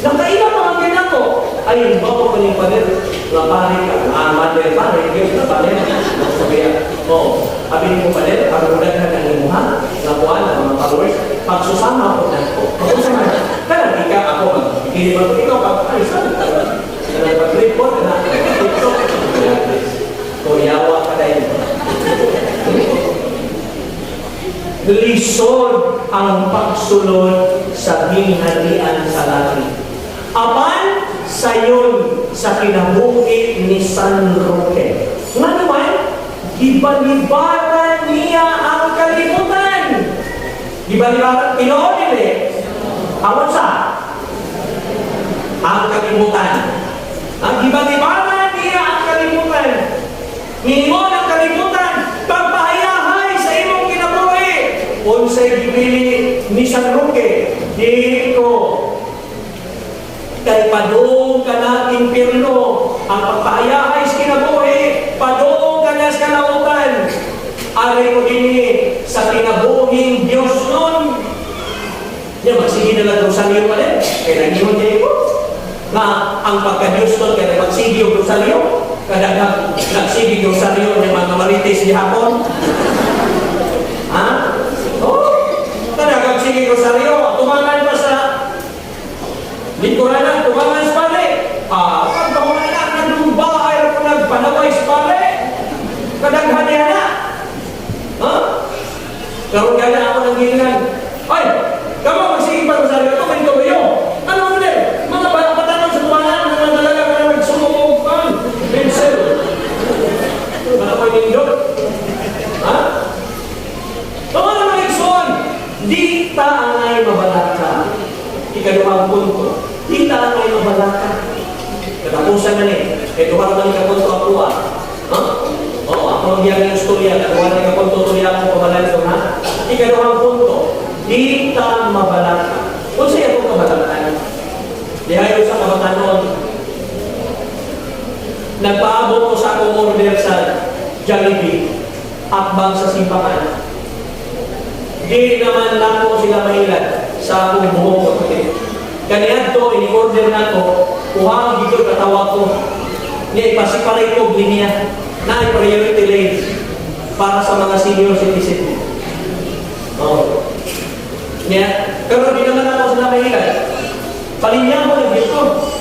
Nakailang mga ginako. Ayun, ba ko kaning panel? Nga pare ka, mother pare, yung na panel. Sabihan, abin mo panel, ang ulan ang imuha, nga kuhaan ang mga followers, pagsusama ko na ko. Pagsusama na, kanang ika ako, hindi ba ikaw, ay, sabi ka, kanang pag-report na, TikTok, Koreawa ka dahil. Lisod ang pagsunod sa gingharian sa langit. Apan sayon sa kinabuhi ni San Roque. Nga naman, gibalibatan niya ang kalibutan. Gibalibatan, tinoon nila ang sa ang kalibutan. Ang gibalibatan niya ang kalibutan. Ningon ang kalibutan, pagpahayahay sa imong kinabuhi. Unsay gibili ni San Roque, dito kay padung ka na impirno, ang pagpahayahay sa kinabuhi, padung ka na sa kalautan. Ari mo din sa kinabuhing Diyos nun. Yan, magsige na lang Rosalio pa rin. Kaya nag-iwan niya ito. Na ang pagka-Diyos nun, kaya magsige yung Rosalio. Kadang nagsige yung Rosalio ng mga marites di hapon. Ha? Kadang nagsige yung Rosalio. Tumangan pa sa lingkuranan, tumangan sa pare. Pag tumangan ng bahay ko nagpanaway sa pare. Kadang hanya na. Karoon gana ako ng gilingan. Ay! Kamu magsige pa Rosalio. Ito, may kabayo. Ano mo din? Mga patanong sa tumangan, mga talaga ka na nagsumukong pan. Pencil. Ano pa nindot? Ha? Mga naman ikson, di taangay mabalaka. Ikaduhang punto. Di taangay mabalaka. Katapusan na kaya duha naman ikapunto ako ha? Oo, ako magyari yung storya. Duha na ikapunto tuloy ako pamalan ito ha? Ikaduhang punto. Di ta mabalaka. Kung sa'yo itong kabalakan, dihayo sa kabatanon, nagpaabot ko sa akong order sa Jollibee at bang sa simbahan. Di naman lang ko sila mahilan sa akong buhok ko. Kaniyan to, ini-order na ko, kuhang dito katawag ko. Niya ipasiparay ko, niya na priority lane para sa mga senior citizen. Niya, pero di naman ako sila mahilan. Palinya mo lang dito.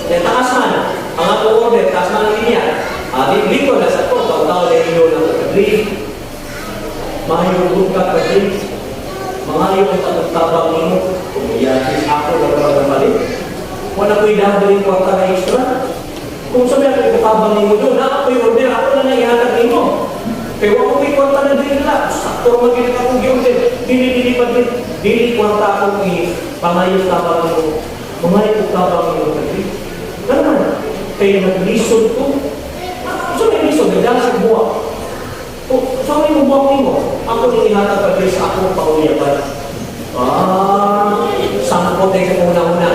Taas man. Ang akong order, taas man ang linya. Dito na sa ito, taon-taon na inyo ng pag-drink. Mahayong ka pag-drink. Mga yung tatagtabang nyo. Kung iyakin ako na pag-mali. Wala ko'y dahabaling kwarta na extra. Kung sabi ako ikatabang nyo doon, na ako'y order, ako na naihatag nyo. Kaya wala ko'y kwarta na din lang. Saktor magilit akong order. Dili pa din. Dili kwarta akong pangayos tabang nyo. Mga ikatabang nyo pag-drink. Ganun. Kaya nag-lisod ko. So may lisod, nagdala sa buwak. So may buwak mo. Ako nung ihatag pag-drink sa akong pauyaban. Sangkot ay sa una-una.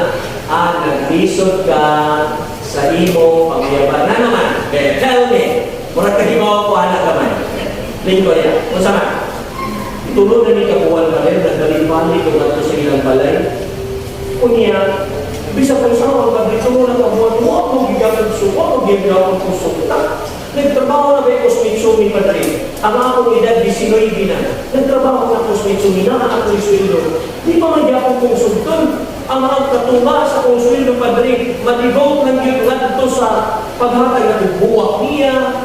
Nag-lisod ka sa imo pauyaban. Na naman, tell me. Murag kahibaw ko anak naman. Lingko yan. Kung sama, tulog na ni kabuwan pa rin. Nagdalipali kung ato sa ilang balay. Kunya, bisa kung saan ang pag-dito mo na kabuwan mo, ako gigamit suko, ako gigamit ko suko. Nagtrabaho na ba yung kusmitsumi pa rin? Ang akong edad, 19 na. Nagtrabaho na kusmitsumi na, ang akong sweldo. Di ba magyapong kong sugton? Ang mga katunga sa kong sweldo pa rin, matigaw ng yun ito sa paghatag ng buwak niya.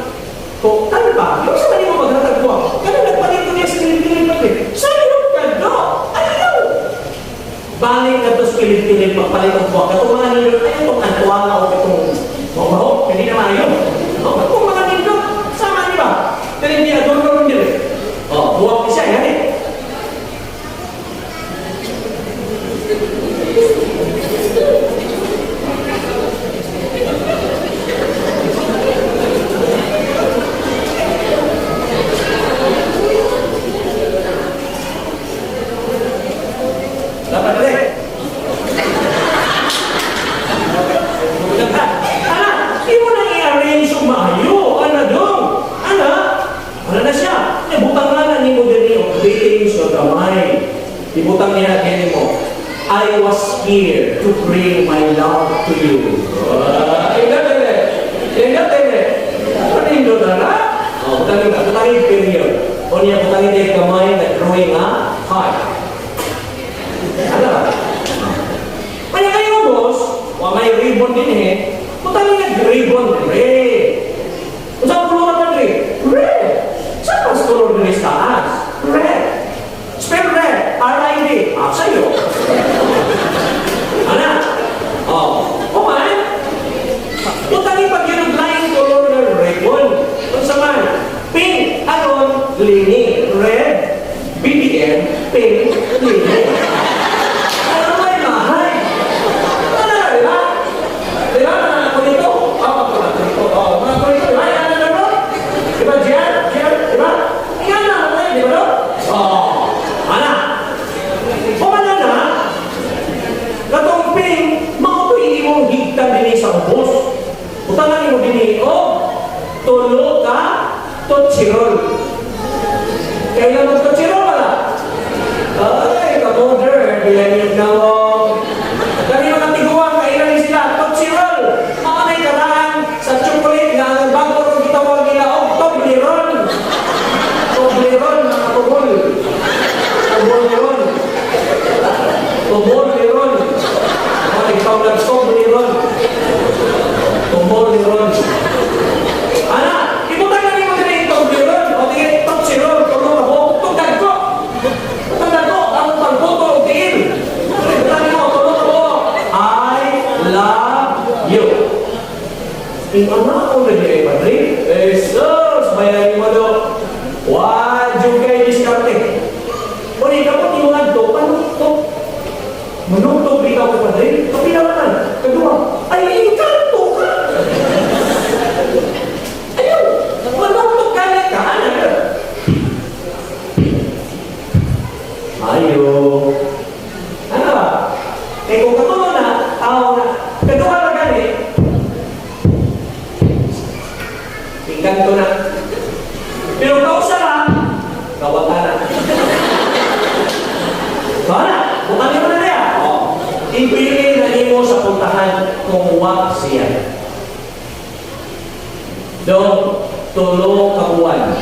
So, ano ba? Yung sa kanimo maghatag buwak, kaya nagpalito niya sa kilin-kilin pa rin. Sayang ka do! Ayaw! Balik na ito sa kilin-kilin pagpalit ang buwak. Ito mga nilot, ay itong antuala o itong mabaho, hindi naman yun. Itong mga nilot, sama niyo ba? Pero hindi adorno nyo rin. Buwak niya siya, yan eh. Dapat rin. Hindi mo nang i-arrange yung maayos. ibutang niya kini mo, I was here to bring my love to you. Ingat Panindo na na? Butangin period. O niya butangin din kamay na drawing heart. Ano ba? Kaya kayo, boss, may ribbon din butangin na ribbon. Red. Kung saan pulo ka man red? Saan mas color din sa taas? Red. Spell red. R-I-D. Sa'yo. Ano? Kumain? Butangin pag yun ang blind color ng ribbon. Kung saan? Pink, lini, red, BBM, pink, lini. Ano ba yung mahay? Ano na, di ba? Di ba, mga kulito? Mga kulito. Di ba, yan na bro? Di ba, Jer? Di ba? Yan na, di ba, bro? Ano? Kumana na, katong pink, makapuin mong higtan din sa ubos. Utangan mo din tulo ka, totsirol. Kailan mo totsirol pala? Ay, ka-border, bilang yung nawong. Kami mga tiguan, kailan sila, totsirol. Makanay ka lang sa chocolate nga, bago kong gitawag nila, Toblerone. Toblerone, mga tubol. Toblerone. Toblerone. Mga ikaw lang, Toblerone. Toblerone. Ana, ibutan na mo din itong biron o tingin itong sirol, tulong ako, itong dagko. Itong dagko, ang pagboto o tingin. Ibutan mo, tulong ako. I love you. Anak ko na niya ipadri. Jesus, bayarin mo do. Wadyo kayo diskarte. O di ka po, tinungan do, panuktok. Manuktok di ka po padri. Kapinawanan. Kedua, ay, ikanto ka. Manuktok ka na ka. Ayo. Ano ba? Kung katulong na, tao na. Kedua na gani. Ikanto na. Pero kausa na, kawatan na. Kaya, bukan mo na niya. Ibili na mo sa puntahan kung wak siya. Doon, tulong kabuan.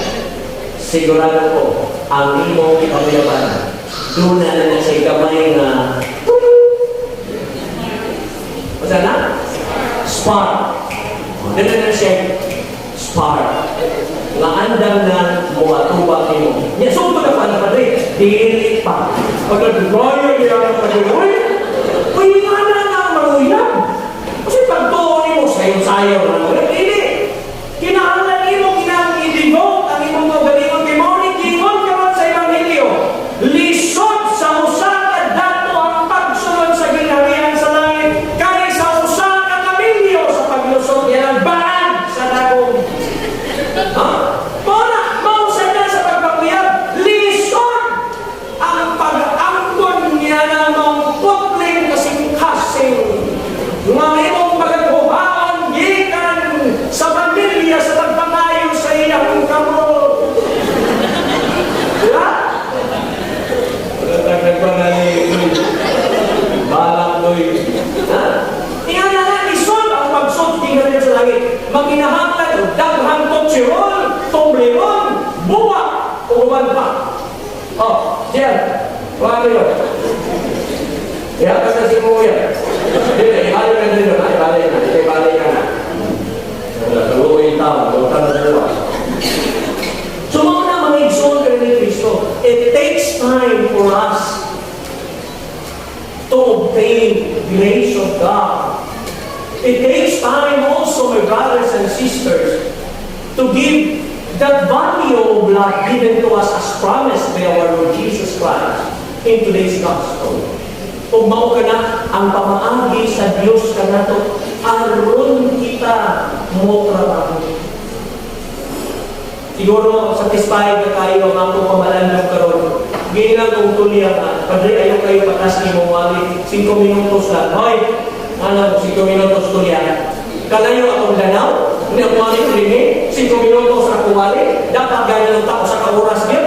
Sigurado ko, ang imong ipagyaban. Doon na siya gamay na masa na? Spark. Doon na siya spark. Nga andang na muwatubak mo. Yan, sumunod na pa na padre. Dili pa. Pag nag-royo niya ang padre, uy, nga na maruyang. Kasi pag doon mo, sayo-sayo na mo. Hindi. Kinahanglan mo, kinahanglan ang imong mga galingon kay Mauni, kingon ka man sa Ebanghelyo. Lisod sa usa ka dato ang pagsunod sa ginharian sa langit. Kaya sa usa ka kamilyo sa paglusod yan ang baan sa dagong. Mausa na sa pagpapuyab. Lisod ang pag-angkon niya na mong putling kasing-kasing. Mga imong magagbuhaan, gikan sa pamilya sa pagpangayo sa iyang kamot. Diba? Balak doy. Iyan na nga, isod ang pagsod tingnan sa langit. Maghinahanglan, daghang totsirol, Toblerone, buwak, uwan pa. Diyan, wala nyo. Ihatas na si Kuya. Ihalay ka nyo na, ihalay ka na. Kaluoy yung tao, kaluoy na dalawa. So mga igsoon ka ni Kristo, it takes time for us to obtain grace of God. It takes time also, my brothers and sisters, to give that value of love given to us as promised by our Lord Jesus Christ in today's gospel. Kung mao ka na, ang pamaagi sa Diyos ka na to, aron kita mo trabaho. Siguro, satisfied na kayo ang akong pamalandang karon. Ginang kong tuliang na, Padre, ayaw kayo patas ni mong wali, 5 minutos lang. Hoy, alam mo, 5 minutos tuliang. Kalayo akong lanaw, hindi ako wali tulingi, 5 minutos akong wali, dapat gano'n ang tao sa kauras yun.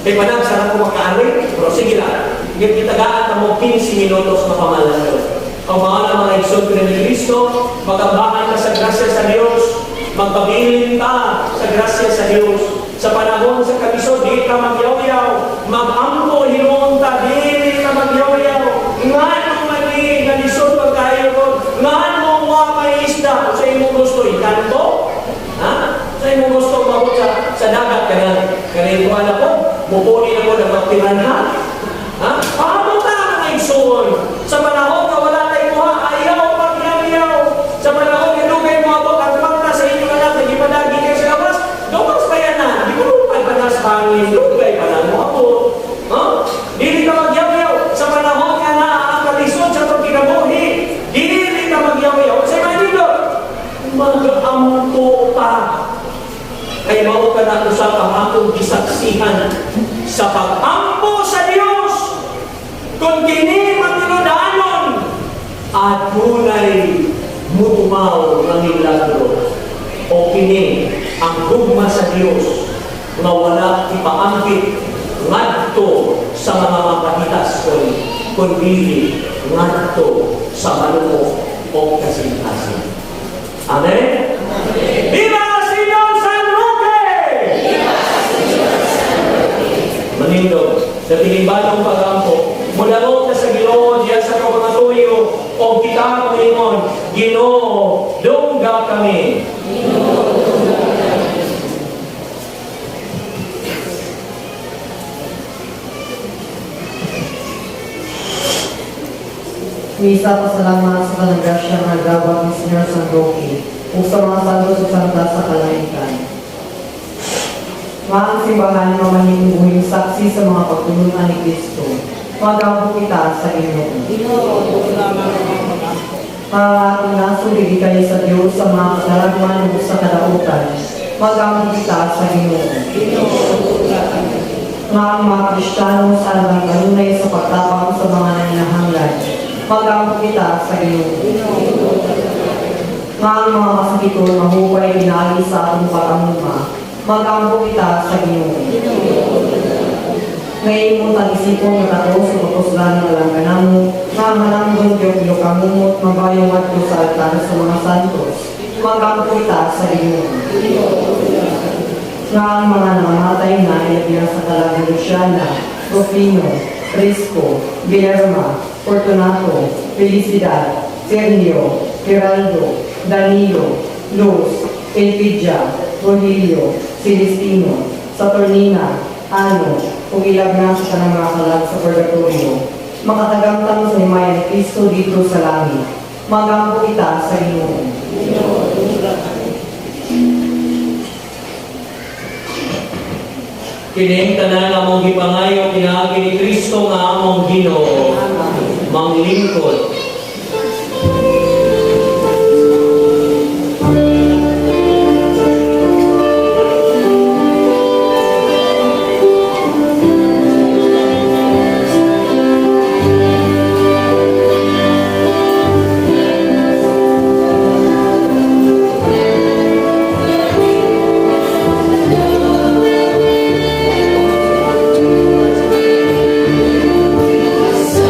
Kaya panag, sana ko makaari, pero sige lang. gitagaan na mo 15 minutos na pamalan. Kung mga mga igsoon ni Kristo, magkambahan ka sa grasya sa Diyos, magpabilin ka sa grasya sa Diyos. Sa panahon sa kabisod, di ka magyaw-yaw, mag-ampo, hinuon ka, di ka magyaw-yaw. Nga nung mali, nalisod pagkayo ko, nga nung mga maisda, sa imo gusto, ikan ko? Ha? Sa imo gusto, mabot sa dagat ka na. Kaya ko alam ko, bupunin ako ng magtiran ha? Ha? Paano ka mga igsoon? Sa panahon na wala tayo ha, ayaw, pagyaw-yaw. Sa panahon, ilugay mo abot, at magta sa inyo anak, nagipadagi kayo sa labas, domas pa yan na. Di ko lupay pa na sa hangin, lugay pa na mo abot. Ha? Dili ka magyaw-yaw. Sa panahon nga na, ang kalisod sa itong kinabuhi, dili ka magyaw-yaw. Sa mga dito, mag-amto pa. Ay mao ka na sa akong gisaksihan sa pag-ampo sa Dios. Kung kini matinudanon at tunay mutumaw ng milagro o kini ang gugma sa Dios nga wala ipaangkit ngadto sa mga mapahitas kundi ngadto sa malumok o kasintasin. Amen? Viva Señor San Roque! Manindog, sa tinimbanong pag-ampo, mula ka sa Ginoo diya sa pagmatuyo o kita kumingon, Ginoo, dungga kami. Misa pasalamat sa kanang grasya ng nagdawat ni Senyor San Roque o sa mga santos sa santa sa kalangithan. Maang simbahan mamahinubuhing saksi sa mga pagtulungan ni Kristo. Magampo kita sa Ginoo. Mga ating nasuli kayo sa Diyos sa mga kalalagman o sa kadautan. Magampo kita sa Ginoo. Mga Kristiyano sa alang kanunay sa pagtabang sa mga nanginahanglan. Magampo kita sa Ginoo. Mga masakiton, mahupay, binali sa atong pag-amuma. Magampo kita sa Ginoo. Ngayon mo tagisipon na tato sa pagkuslan ng alangganan mo, nga mananggon yung kamumot, mabayong at ko sa altar sa mga santos. Magampo kita sa Ginoo. Nga ang mga nangamatay na ilagyan sa Talagang Luciana, Rufino, Risco, Guillerma, Fortunato, Felicidad, Sergio, Geraldo, Danilo, Luz, Elpidia, Rogelio, Celestino, Saturnina, Ano, kung ilagna sa kanang mga kalag sa purgatorio, makatagamtang sa himaya ni Kristo dito sa langit. Magampo kita sa Ginoo. Kining tanan among gipangayo pinaagi ni Kristo nga among Ginoo. Manglingkod. Sa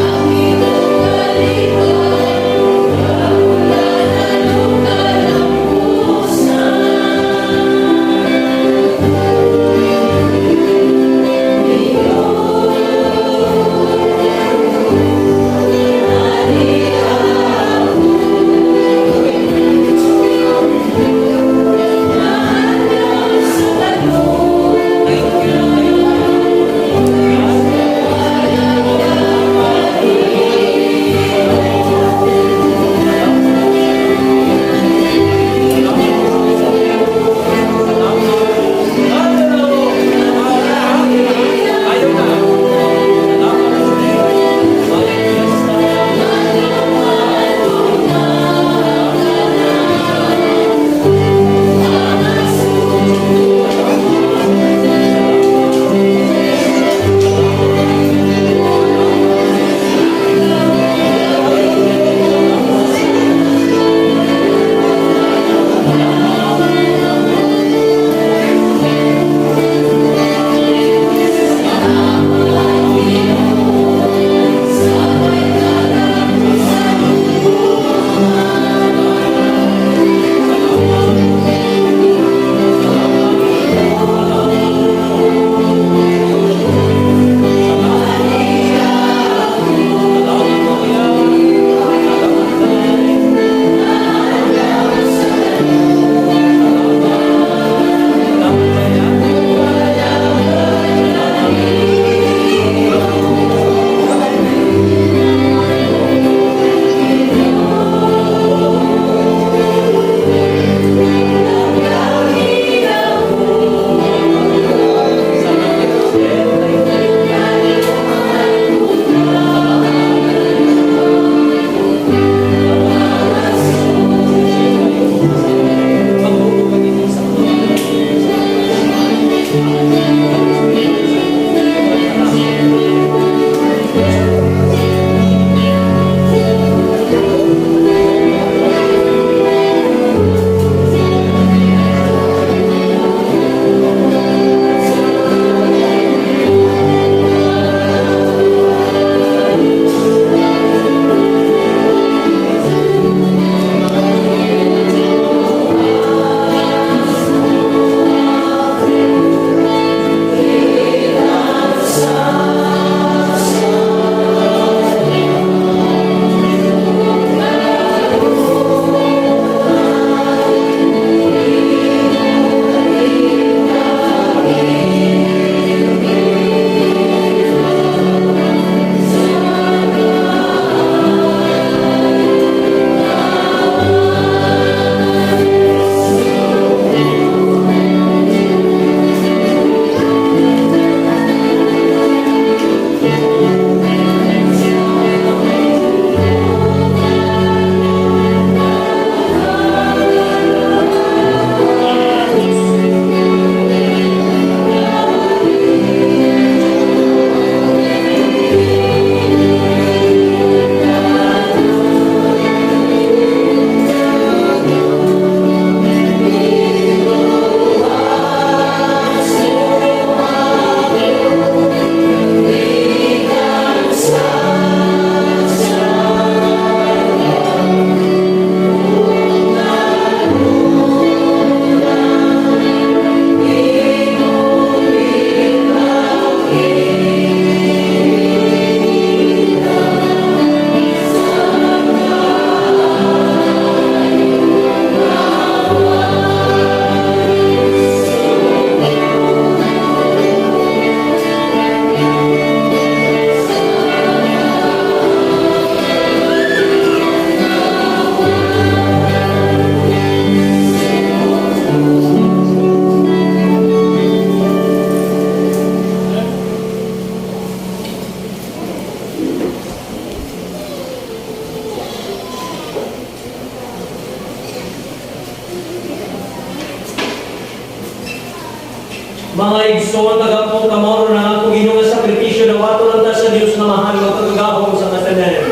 Mga igsoon, tagampo kamoro na ako ginong sakripisyo na wato lang ta sa Diyos na mahal mo kagagahong sa katanan.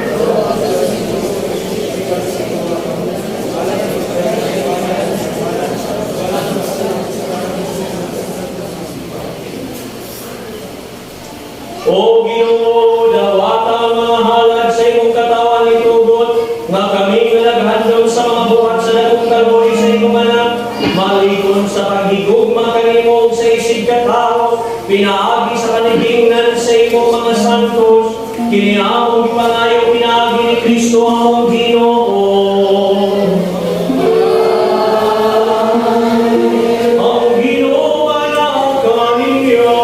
O Ginoo, dawata mga halad sa imong katawan itugot, nga kami nga naghandom sa mga buhat sa dakong kalboy sa imong anak, malikon sa paghigugma kanimo sa isig katao, pinaagi sa kanigingnan sa imong mga santos, kini among ipangayo pinaagi ni Kristo among Ginoo. Ang Ginoo anak kaninyo.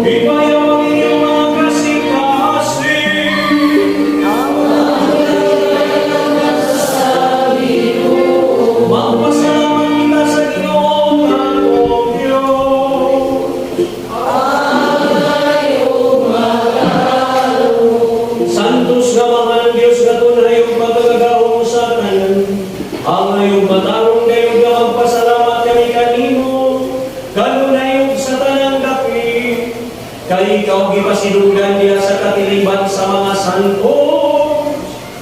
Ipayamang inyong mga kasing-kasing. Magpasalamat kita sa Ginoo ang Diyos. Santos nga mahal Diyos nga tunayong magagahong sa tanan. Ang ngayong matarong kayo nga magpasalamat kami kanimo. Kanunayong sa tanang kapi. Kay ikaw gipasidugan niya sa katiliban sa mga santo.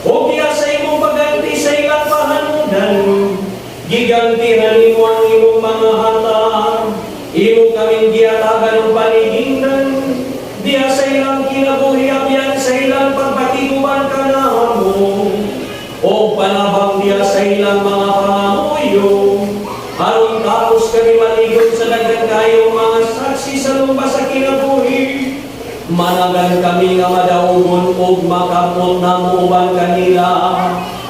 O kaya sa imong paganti sa ilang pahanudan. Gigantihan nimo ang imong mga hata. Imo kaming giatagan ng panigingnan. Diya sa ilang kinabuhi abyan sa ilang pagpatiguan ka na mo. O panabang diya sa ilang mga pangamuyo. Aron tapos kami maligon sa dagdag kayo mga saksi sa lumba sa kinabuhi. Managan kami nga madaugon o makamot na muuban kanila.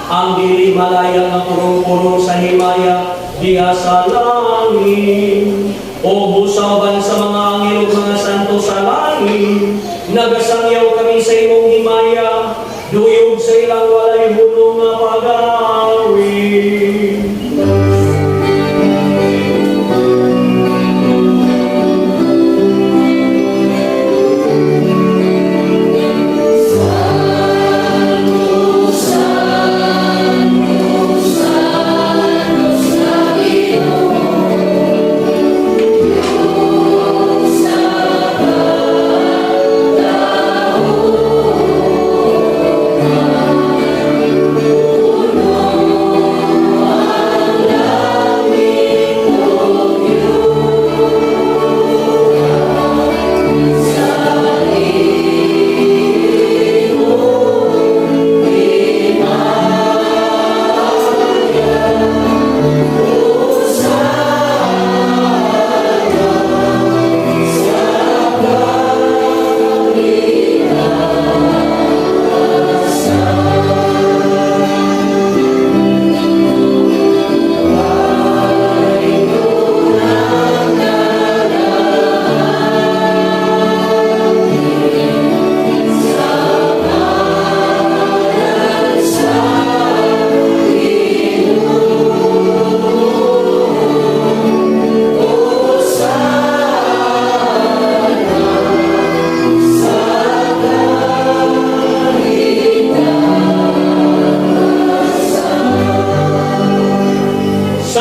Ang dili malaya nga purong-purong sa himaya diya sa langit. O busaban sa mga angel ug mga santo sa langit. Nagasangyaw kami sa imong himaya. Duyog sa ilang walay hulong nga pag-awit. Santo, Santo, Santo.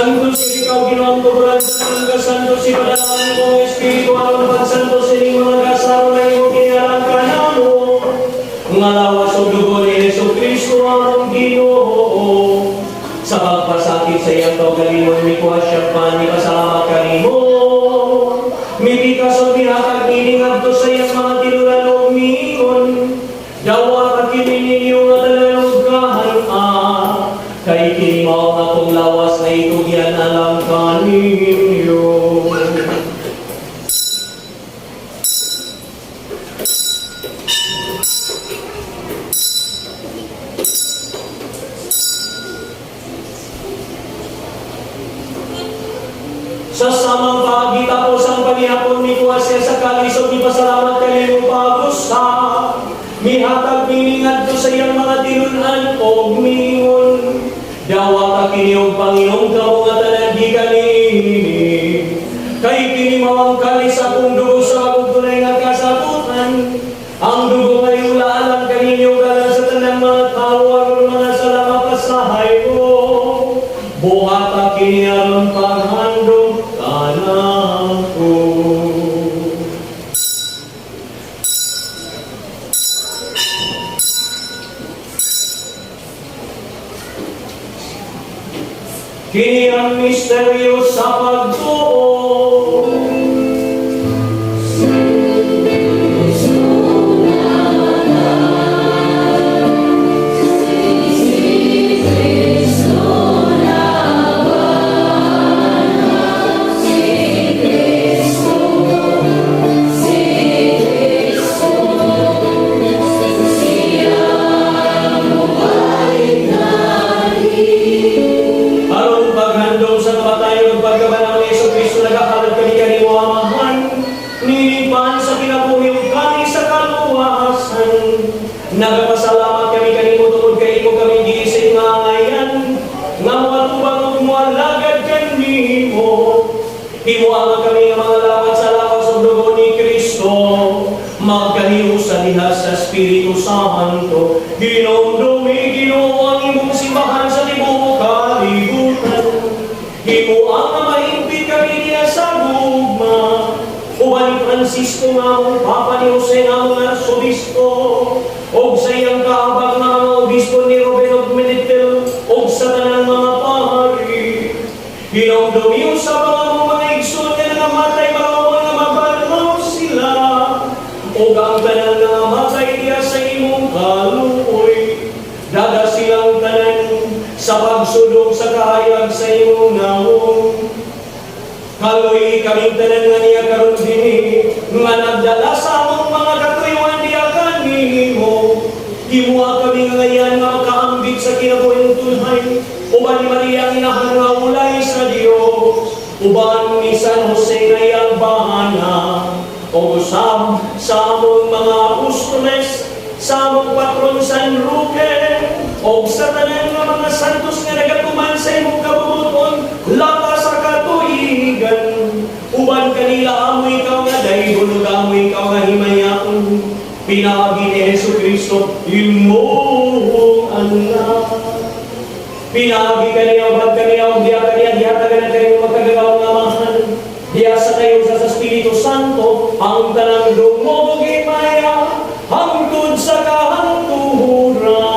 Santo si ikaw ginoong tubulan sa mga santo si padalaan mong Espiritu alam pagsanto sa inyong mga kasaro na iyong kinalang ka na mo. Ngalawas o dugo ni Yesu Cristo ang Ginoo. Sa pagpasakit sa iyang kaugalingon, may kuha siya pa, ni pasalamat ka ni mo. Mipikas o mihatag iningat to sa iyang mga tinulan o mingon. Dawa ka kinininyo nga talalog kahan kay kinimaw nga kong lawas na itugyan alam ka ninyo. Sa samang pagita po sang panihapon ni kuha siya sa kalisod ni pasalamat kanino pagusa. Mihatag miningat to sa iyang mga tinunan o mingon. Dawa ka kiniyong Panginoong kamo nga tanagi kanini. Kay kinimawang kalis akong dugo sa akong tunay nga kasabutan. Ang dugo nga iulaalan kaninyo galang sa tanang mga tao aron mga salamat pasahay ko. Buhat ka kiniyaron paghandong kanan ko. Kini ang misteryo sa pagtuo. Aron paghandong sa kamatayon ug pagkabanhaw ni Jesucristo nagahalad kami kanimo amahan. Nilipan sa kinabuhi ug kami sa kaluwasan. Nagapasalamat kami kanimo tungod kay imo kami giisip nga ngayan. Nga moatubang ug moalagad kanimo. Himuanga kami nga mga lawat sa lawas ug dugo ni Kristo. Magkahiyo sa diha sa Espiritu Santo. Ginoong dumi, Ginoo ang imong simbahan sa tibuok kalibutan. Imo ang mahimpit kami niya sa gugma. Uban ni Francisco nga ang Papa ni Jose nga ang Arsobispo. Og sa iyang kaabag nga ang Obispo ni Ruben og Menitel. Og sa tanang mga pari. Ginoong dumi sa mga igsoon nga nangamatay mga mabanhaw sila. O ang tanan nga matay niya sa imong kaluoy. Daga silang tanan sa pagsudong sa kahayag sa imong naong. Kaluoy kaming tanan nga niya karon dinhi nga nagdala sa among mga katuyuan diya kanimo. Himuha kami ngayon nga makaambit sa kinabuhing tunhay. Uban ni Maria ang inahan nga ulay sa Dios. Uban ni San Jose nga iyang bahana. O sa among mga apostoles, sa among patron San Roque, o sa tanan nga mga santos nga nagatuman sa imong kabubuton, lapas sa katuigan. Uban kanila amoy ikaw nga dahil amoy ikaw nga himayaon. Pinagi ni Jesucristo, imong anak. Pinagi kaniya, bag kaniya, diya kaniya, diya tagan kayo magkagawang amahan. Diya sa kayo sa Espiritu Santo, ang tanang dumog imaya, hangtod sa kahanturan.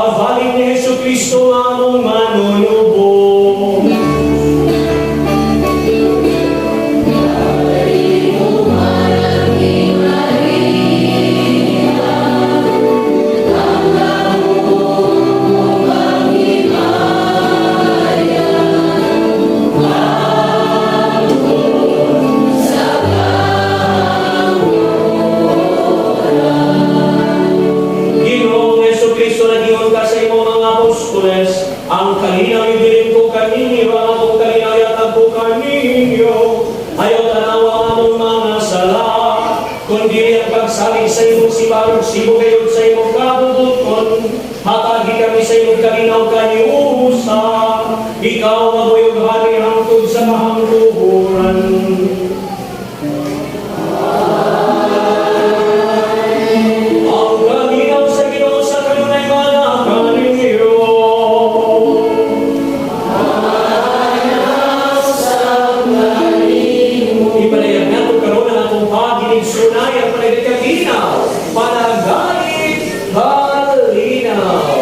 pagkabaling ni Hesus Kristo among manunubong. Ginoong Hesus Kristo nagingon ka sa imong mga apostoles, ang kalinaw ibirin ko kaninyo, ang akong kalinaw yatag ko kaninyo. Ayaw tanawa ang among mga sala, kundi ang pagsalig sa imong sibarog, sibugayod sa imong kabubuton, hatagi kami sa imong kalinaw kaniusa, ikaw maguyog hari hangtod sa mahangluhuran. Ang kalinaw sa Ginoo sa kanunay mga kaninyo. Ipanayag na kung karoon ng atong paginig sunay ang panagit kalinaw. Panagait halinaw.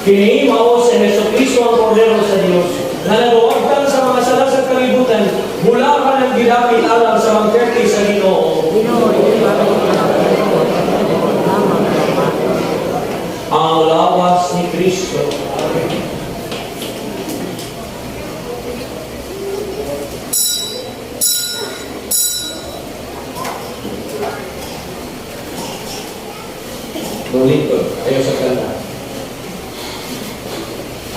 Kini mao si Hesus Kristo ang Kordero sa Dios, na nagawagan sa mga sala sa kalibutan, mula ka ng gidapit alam sa magkerti sa Ginoo. Ang lawas ni Kristo. Lingkod, ayaw sa kanta.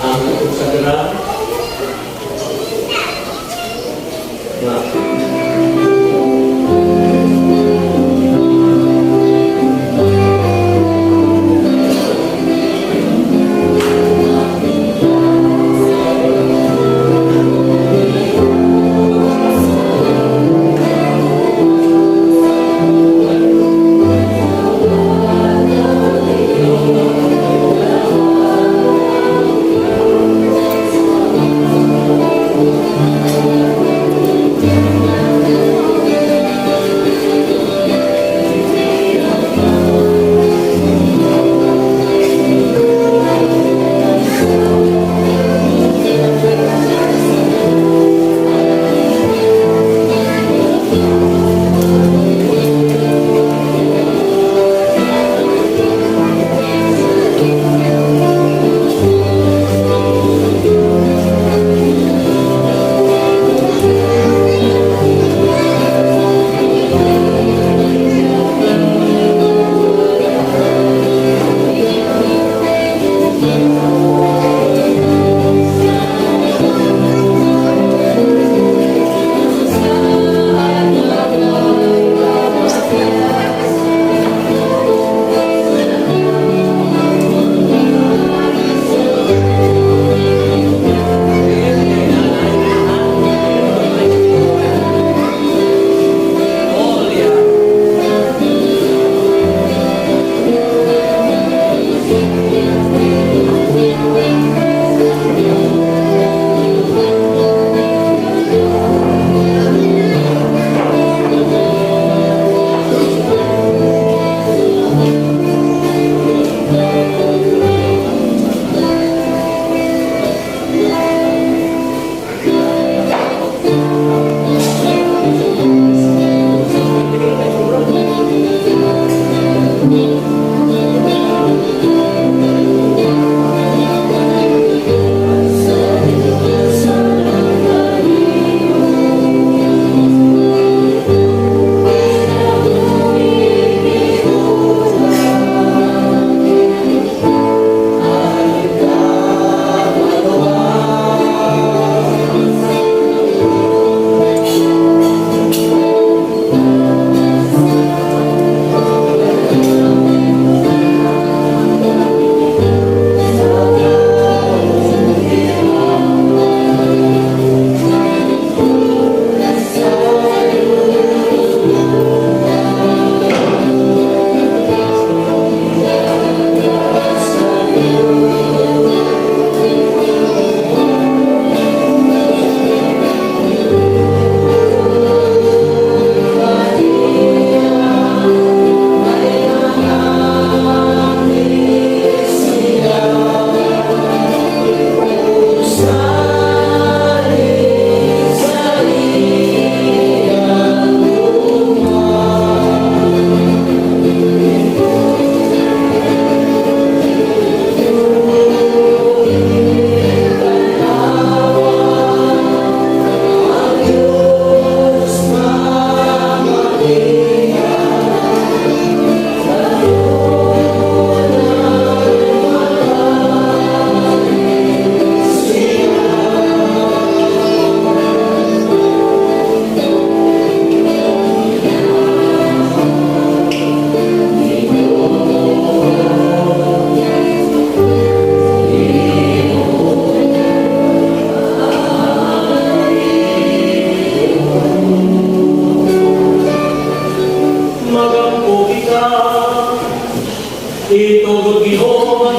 Ang lingkod sa kanta na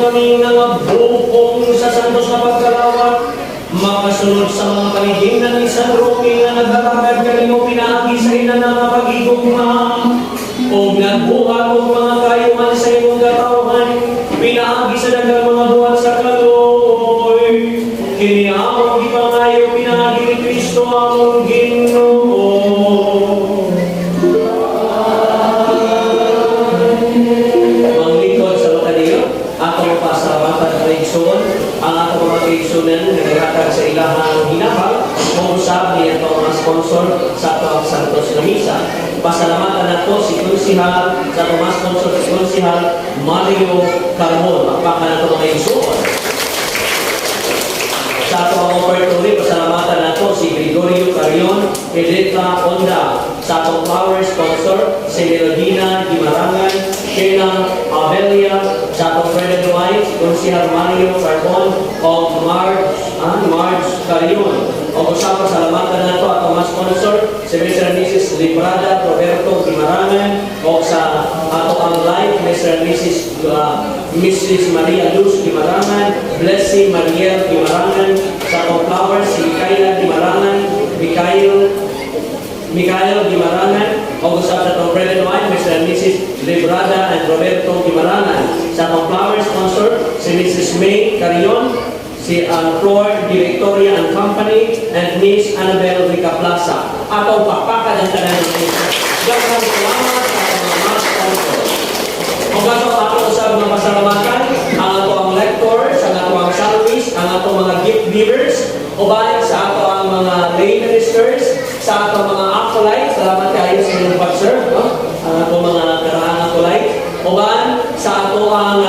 kami nga bukong sa santos na pagkalawat, makasunod sa mga paligingnan ni San Roque nga nagtatagad kanimo pinaagi sa ina na mga pag-igugma, o nagbuhat o mga kayuman sa imong katawhan, pinaagi sa dagang mga buhat sa kaloy. Kini among gipangayo pinaagi ni Kristo among Ginoo. Manglingkod sa lokaliyo, atong pasalamatan sa Igsoon, ang atong mga Igsonan na naghatag sa ilahang hinabang, kung usab niya ito ang sponsor sa atong Santos na Misa. Pasalamatan nato si Konsihal sa atong mga sponsor si Konsihal Mario Carmon. Magpaka na ito mga Igsoon. Sa atong offertory, pasalamatan nato si Gregorio Carion, Edita Onda. Sa atong flower sponsor, si Melodina Gimarangan, Sheila Abelia. Sa atong bread and wine, Konsihal Mario Carbon o Marge Carion. O usap pasalamatan nato atong mga sponsor, si Mr. and Mrs. Librada Roberto Gimarangan, o sa ato ang live, Mr. and Mrs. Maria Luz Gimarangan, Blessing Mariel Gimarangan, sa atong flowers, si Mikaela Gimarangan, Mikael Gimarangan, o usap sa atong bread and wine, Mr. and Mrs. Librada and Roberto Gimarangan. Sa atong flower sponsor, si Mrs. May Carion, si Flor Directoria and Company, and Miss Annabel Rica Plaza. Atong pakpakan ang tanan ng Misa. Daghang salamat sa mga mas sponsor. Kung gato ato usab mga pasalamatan, ang ato ang lectors, ang ato ang salaries, ang ato mga gift givers, uban sa ato ang mga lay ministers, sa ato mga acolytes, salamat kayo sa inyong pag-serve, no? Ang ato mga karaang acolytes, uban sa ato ang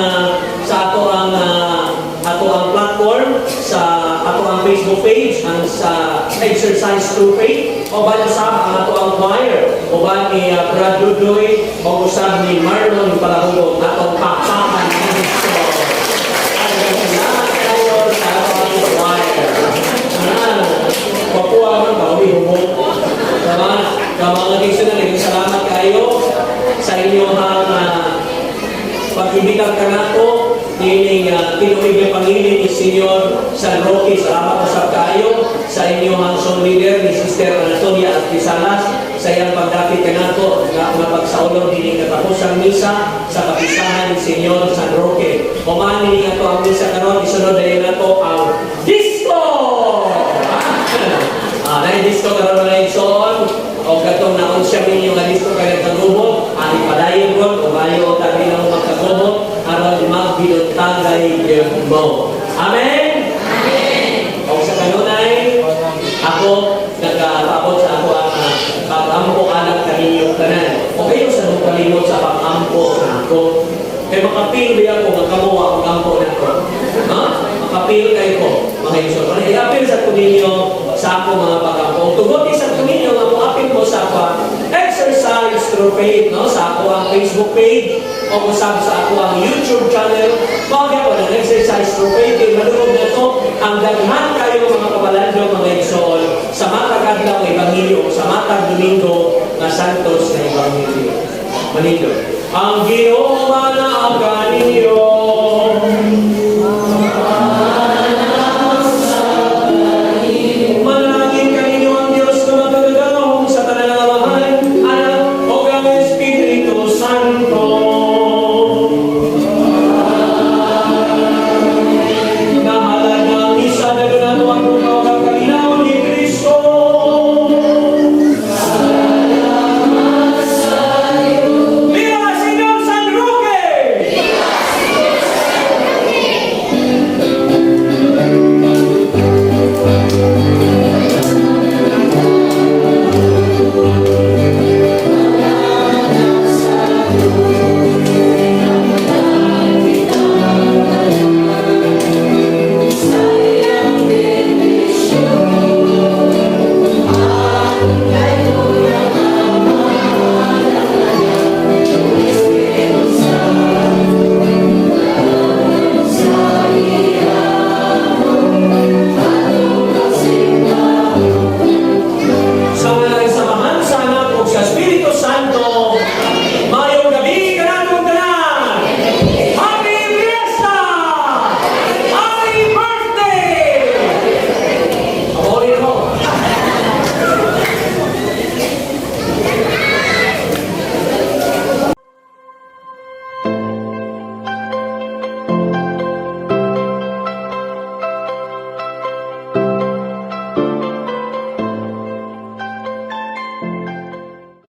platform, sa ato ang Facebook page, ang sa Exercise Through Faith, o ba usab ang ato ang choir, o ba ni Brad Dudoy, o usab ni Marlon Palahugog, atong pakpakan ng Kristo. Ang salamat kayo sa ato ang choir. Papuwa man ba, hubog. Mga dictionary, salamat kayo sa inyong pag-ibigan ka na to. Nining tinumig ng Panginoon ni Senyor San Roque. Salamat usap kayo sa inyong son leader ni Sister Anatolia Artisalas sa iyang pagdapit ka na to na pagsaulong din katapusang misa sa kapisahan ni Senyor San Roque. Kumani nga to ang misa karon, isunod na na to ang disco! Disco karon na Igsoon, o gatong naon siya ninyo nga disco kayo kagubot, ani padayon ron, umayo tabi ng magkagubot, aron magbinuntagay mo. Amen? Amen! O sa kanunay, ako nagkapapot sa ako ang pag-ampo anak kaninyong tanan. O kayo sa nung kalimot sa pag-ampo na ako. Kaya makapil ba ako magkamuha ang ampo na ako? Ha? Makapil kayo ko, mga Igsoon. I-apil sa ko ninyo sa ako mga pag-ampo. Tugot isang ko ninyo nga mo-apil mo sa ako Exercise Through Faith, no? Sa ako ang Facebook page, o kusab sa ako ang YouTube channel. Bagay ko ng Exercise Through Faith, malunod na ito ang daghan kayo mga kabalandyo, mga Igsoon, sa matagad ng Ebanghelyo, sa matag Domingo na Santos na Ebanghelyo. Manito. Ang Ginoo na aganinyo